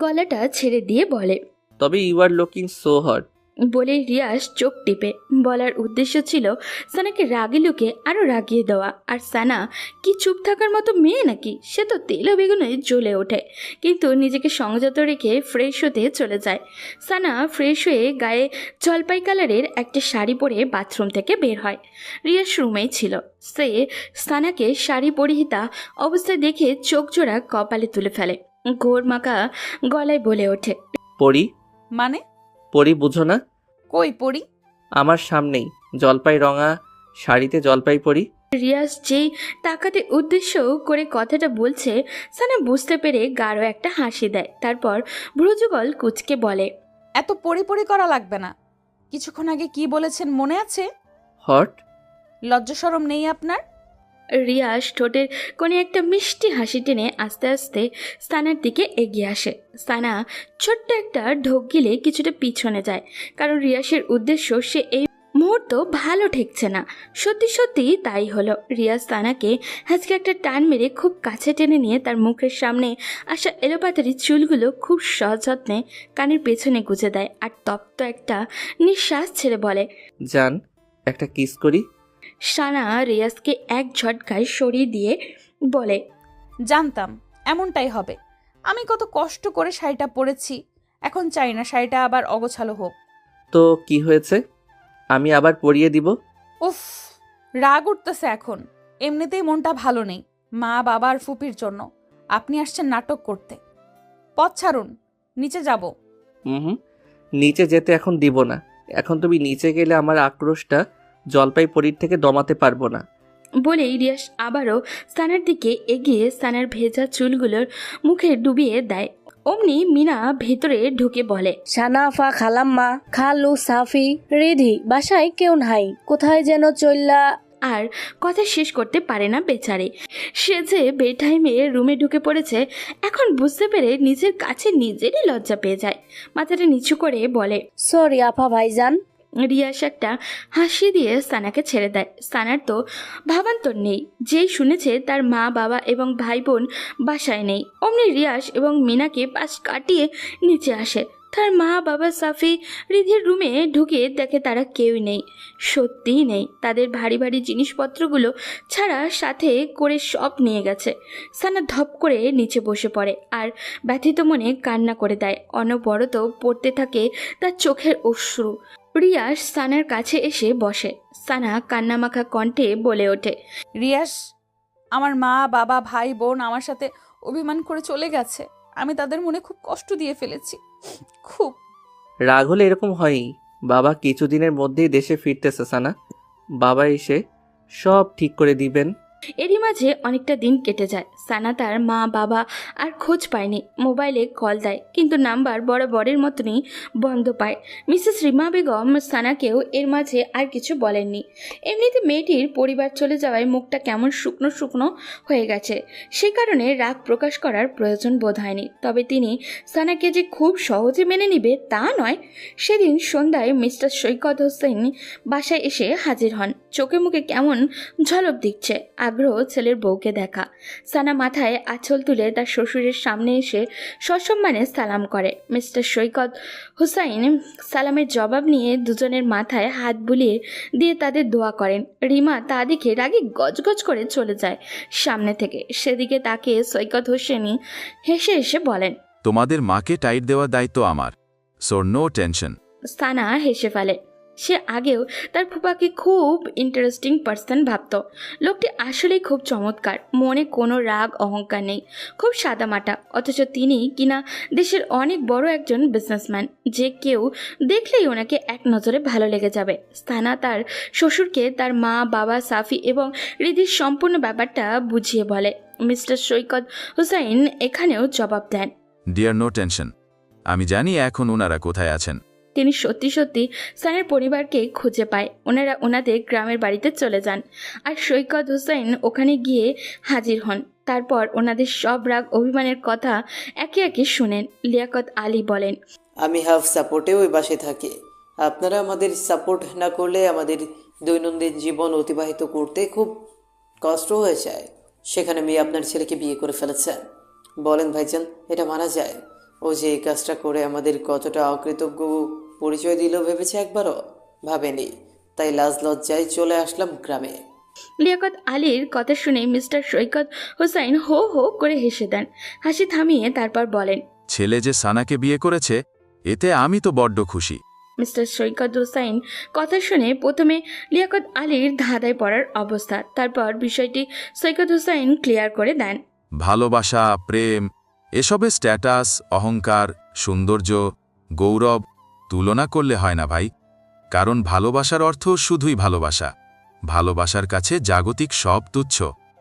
গলাটা ছেড়ে দিয়ে বলে, তবে you are looking so hot. বলে রিয়াস চোখ টিপে বলার উদ্দেশ্য ছিল সানাকে রাগে লুকে আরও রাগিয়ে দেওয়া। আর সানা কি চুপ থাকার মতো মেয়ে নাকি? সে তো তেলে বেগুনে জ্বলে ওঠে, কিন্তু নিজেকে সংযত রেখে ফ্রেশ হতে চলে যায়। সানা ফ্রেশ হয়ে গায়ে জলপাই কালারের একটা শাড়ি পরে বাথরুম থেকে বের হয়। রিয়াস রুমেই ছিল। সে সানাকে শাড়ি পরিহিতা অবস্থায় দেখে চোখ জোড়া কপালে তুলে ফেলে। ঘোর মাখা গলায় বলে ওঠে, পরি? মানে? পরি বুঝো না? কই পড়ি? আমার সামনেই জলপাই রঙা শাড়িতে জলপাই পরি। রিয়াজ যেই তাকাতে উদ্দেশ্য করে কথাটা বলছে, সানা বুঝতে পেরে গাঢ় একটা হাসি দেয়। তারপর ভ্রুযুগল কুচকে বলে, এত পড়ি করা লাগবে না। কিছুক্ষণ আগে কি বলেছেন মনে আছে? হট? লজ্জা শরম নেই আপনার? রিয়াজ ঠোঁটের কোণে একটা মিষ্টি হাসি টেনে আস্তে আস্তে সানার দিকে এগিয়ে আসে। সানা ছোট্ট একটা ঢোক গিলে কিছুটা পিছনে যায়, কারণ রিয়াসের উদ্দেশ্য সে এই মুহূর্ত ভালো ঠেকছে না। সত্যি সত্যি তাই হলো। রিয়াজ সানাকে আজকে একটা টান মেরে খুব কাছে টেনে নিয়ে তার মুখের সামনে আসা এলোপাতারি চুলগুলো খুব সযত্নে কানের পেছনে গুজে দেয় আর তপ্ত একটা নিঃশ্বাস ছেড়ে বলে, জান, একটা কিস করি। সানা রিয়াজকে এক ঝটকায় সরিয়ে দিয়ে বলে, জানতাম এমনটাই হবে। আমি কত কষ্ট করে শাড়িটা পরেছি, এখন চাই না শাড়িটা আবার অগোছালো হোক। তো কি হয়েছে? আমি আবার পরিয়ে দিব। উফ, রাগ উঠতেছে এখন। এমনিতেই মনটা ভালো নেই মা বাবা আর ফুপির জন্য। আপনি আসছেন নাটক করতে। পথ ছাড়ুন, নিচে যাব। হুম, নিচে যেতে এখন দিব না। এখন তুমি নিচে গেলে আমার আক্রোশটা জলপাই পরির থেকে দমাতে পারবো না। বলেই রিয়াস আবারও সানার দিকে এগিয়ে সানার ভেজা চুলগুলোর মুখে ডুবিয়ে দেয়। অমনি মিনা ভেতরে ঢুকে বলে, সানাফা, খালাম্মা, খালু, সাফি, রিধি বাসায় কেউ নাই, কোথায় যেন চললা। আর কথা শেষ করতে পারে না বেচারে। সে যে বেটাইমে রুমে ঢুকে পড়েছে এখন বুঝতে পেরে নিজের কাছে নিজেরই লজ্জা পেয়ে যায়। মাথাটা নিচু করে বলে, সরি আপা ভাইজান। রিয়াস একটা হাসি দিয়ে সানাকে ছেড়ে দেয়। সানার তো ভাবান্তর নেই, যেই শুনেছে তার মা বাবা এবং ভাই বোন বাসায় নেই। অমনি রিয়াস এবং মিনাকে পাশ কাটিয়ে নিচে আসে। তার মা বাবা সাফি রিধির রুমে ঢুকে দেখে তারা কেউই নেই, সত্যিই নেই। তাদের ভারী ভারী জিনিসপত্রগুলো ছাড়া সাথে করে সব নিয়ে গেছে। সানা ধপ করে নিচে বসে পড়ে আর ব্যথিত মনে কান্না করে দেয়। অনবরত পড়তে থাকে তার চোখের অশ্রু। রিয়াস সানার কাছে এসে বসে। সানা কান্নামাখা কণ্ঠে বলে ওঠে, রিয়াস, আমার মা বাবা ভাই বোন আমার সাথে অভিমান করে চলে গেছে। আমি তাদের মনে খুব কষ্ট দিয়ে ফেলেছি, খুব। রাগ হলে এরকম হয়ই। বাবা কিছুদিনের মধ্যেই দেশে ফিরতেছে সানা। বাবা এসে সব ঠিক করে দিবেন। এরই মাঝে অনেকটা দিন কেটে যায়। সানা তার মা বাবা আর খোঁজ পায়নি। মোবাইলে কল দেয়, কিন্তু নাম্বার বরাবরের মতনই বন্ধ পায়। মিসেস রিমা বেগম সানাকেও এর মাঝে আর কিছু বলেননি। এমনিতে মেয়েটির পরিবার চলে যাওয়ায় মুখটা কেমন শুকনো শুকনো হয়ে গেছে, সে কারণে রাগ প্রকাশ করার প্রয়োজন বোধ হয়নি। তবে তিনি সানাকে যে খুব সহজে মেনে নিবে তা নয়। সেদিন সন্ধ্যায় মিস্টার সৈকত হোসেন বাসায় এসে হাজির হন। চোখে মুখে কেমন ঝলক দিচ্ছে। আগ্রহ ছেলের বউকে দেখা। সানা মাথায় আঁচল তুলে তার শ্বশুরের সামনে এসে সসম্মানে সালাম করে। মিস্টার সৈকত হুসাইন সালামের জবাব নিয়ে দুজনের মাথায় হাত বুলিয়ে দিয়ে তাদের দোয়া করেন। রিমা তা দেখে রাগে গজগজ করে চলে যায় সামনে থেকে। সেদিকে তাকিয়ে সৈকত হোসেনি হেসে হেসে বলেন, তোমাদের মাকে টাইট দেওয়ার দায়িত্ব আমার, সো নো টেনশন। সানা হেসে ফেলে। সে আগেও তার ফুপাকে খুব ইন্টারেস্টিং পার্সন ভাবত। লোকটি আসলেই খুব চমৎকার, মনে কোনো রাগ অহংকার নেই, খুব সাদামাটা। অথচ তিনি কিনা দেশের অনেক বড় একজন বিজনেসম্যান, যে কেউ দেখলেই ওনাকে এক নজরে ভালো লেগে যাবে। সানা তার শ্বশুরকে তার মা, বাবা, সাফি এবং রিদির সম্পূর্ণ ব্যাপারটা বুঝিয়ে বলে। মিস্টার সৈকত হুসাইন এখানেও জবাব দেন, ডিয়ার নো টেনশন, আমি জানি এখন ওনারা কোথায় আছেন। তিনি সত্যি সত্যি সানের পরিবারকে খুঁজে পায়। ওনারা ওনাদের গ্রামের বাড়িতে চলে যান আর সৈকত হোসেন ওখানে গিয়ে হাজির হন। তারপর ওনাদের সব রাগ অভিমানের কথা একে একে শুনেন। লিয়াকত আলী বলেন, আমি হাফ সাপোর্টে ওই বাসে থাকি। আপনারা আমাদের সাপোর্ট না করলে আমাদের দৈনন্দিন জীবন অতিবাহিত করতে খুব কষ্ট হয়ে যায়। সেখানে মেয়ে আপনার ছেলেকে বিয়ে করে ফেলেছেন। বলেন ভাইজান, এটা মানা যায়? ও যে এই কাজটা করে আমাদের কতটা অকৃতজ্ঞ পরিচয় দিল ভেবেছে একবারও? ভাবেনি। তাই লাজ লজ্জায় চলে আসলাম গ্রামে। লিয়াকত আলীর কথা শুনে মিস্টার সৈকত হোসাইন হো হো করে হেসে দেন। হাসি থামিয়ে তারপর বলেন, ছেলে যে সানাকে বিয়ে করেছে এতে আমি তো বড্ড খুশি। মিস্টার সৈকত হোসাইন কথা শুনে প্রথমে লিয়াকত আলীর ধাঁধায় পড়ার অবস্থা, তারপর বিষয়টি সৈকত হোসাইন ক্লিয়ার করে দেন। ভালোবাসা, প্রেম, এসবের স্ট্যাটাস, অহংকার, সৌন্দর্য, গৌরব তুলনা করলে হয় না ভাই। কারণ ভালোবাসার অর্থ শুধুই ভালোবাসা। ভালোবাসার কাছে জাগতিক সব তুচ্ছ।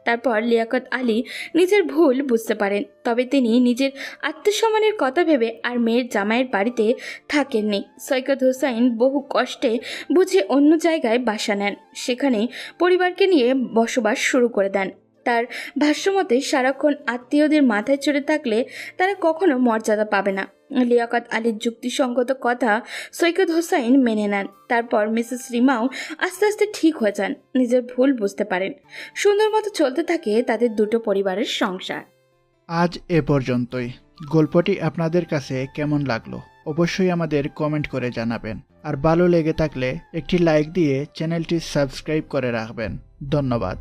তারপর লিয়াকত আলী নিজের ভুল বুঝতে পারেন। তবে তিনি নিজের আত্মসম্মানের কথা ভেবে আর মেয়ের জামাইয়ের বাড়িতে থাকেননি। সৈকত হোসাইন বহু কষ্টে বুঝে অন্য জায়গায় বাসা নেন। সেখানে পরিবারকে নিয়ে বসবাস শুরু করে দেন। তার ভাষ্যমতে সারাক্ষণ আত্মীয়দের মাথায় চড়ে থাকলে তারা কখনো মর্যাদা পাবে না। লিয়াকত আলীর যুক্তিসঙ্গত কথা সৈকত হোসাইন মেনে নেন। তারপর মিসেস রিমাও আস্তে আস্তে ঠিক হয়ে যান, নিজের ভুল বুঝতে পারেন। সুন্দর মতো চলতে থাকে তাদের দুটো পরিবারের সংসার। আজ এ পর্যন্তই। গল্পটি আপনাদের কাছে কেমন লাগলো অবশ্যই আমাদের কমেন্ট করে জানাবেন। আর ভালো লেগে থাকলে একটি লাইক দিয়ে চ্যানেলটি সাবস্ক্রাইব করে রাখবেন। ধন্যবাদ।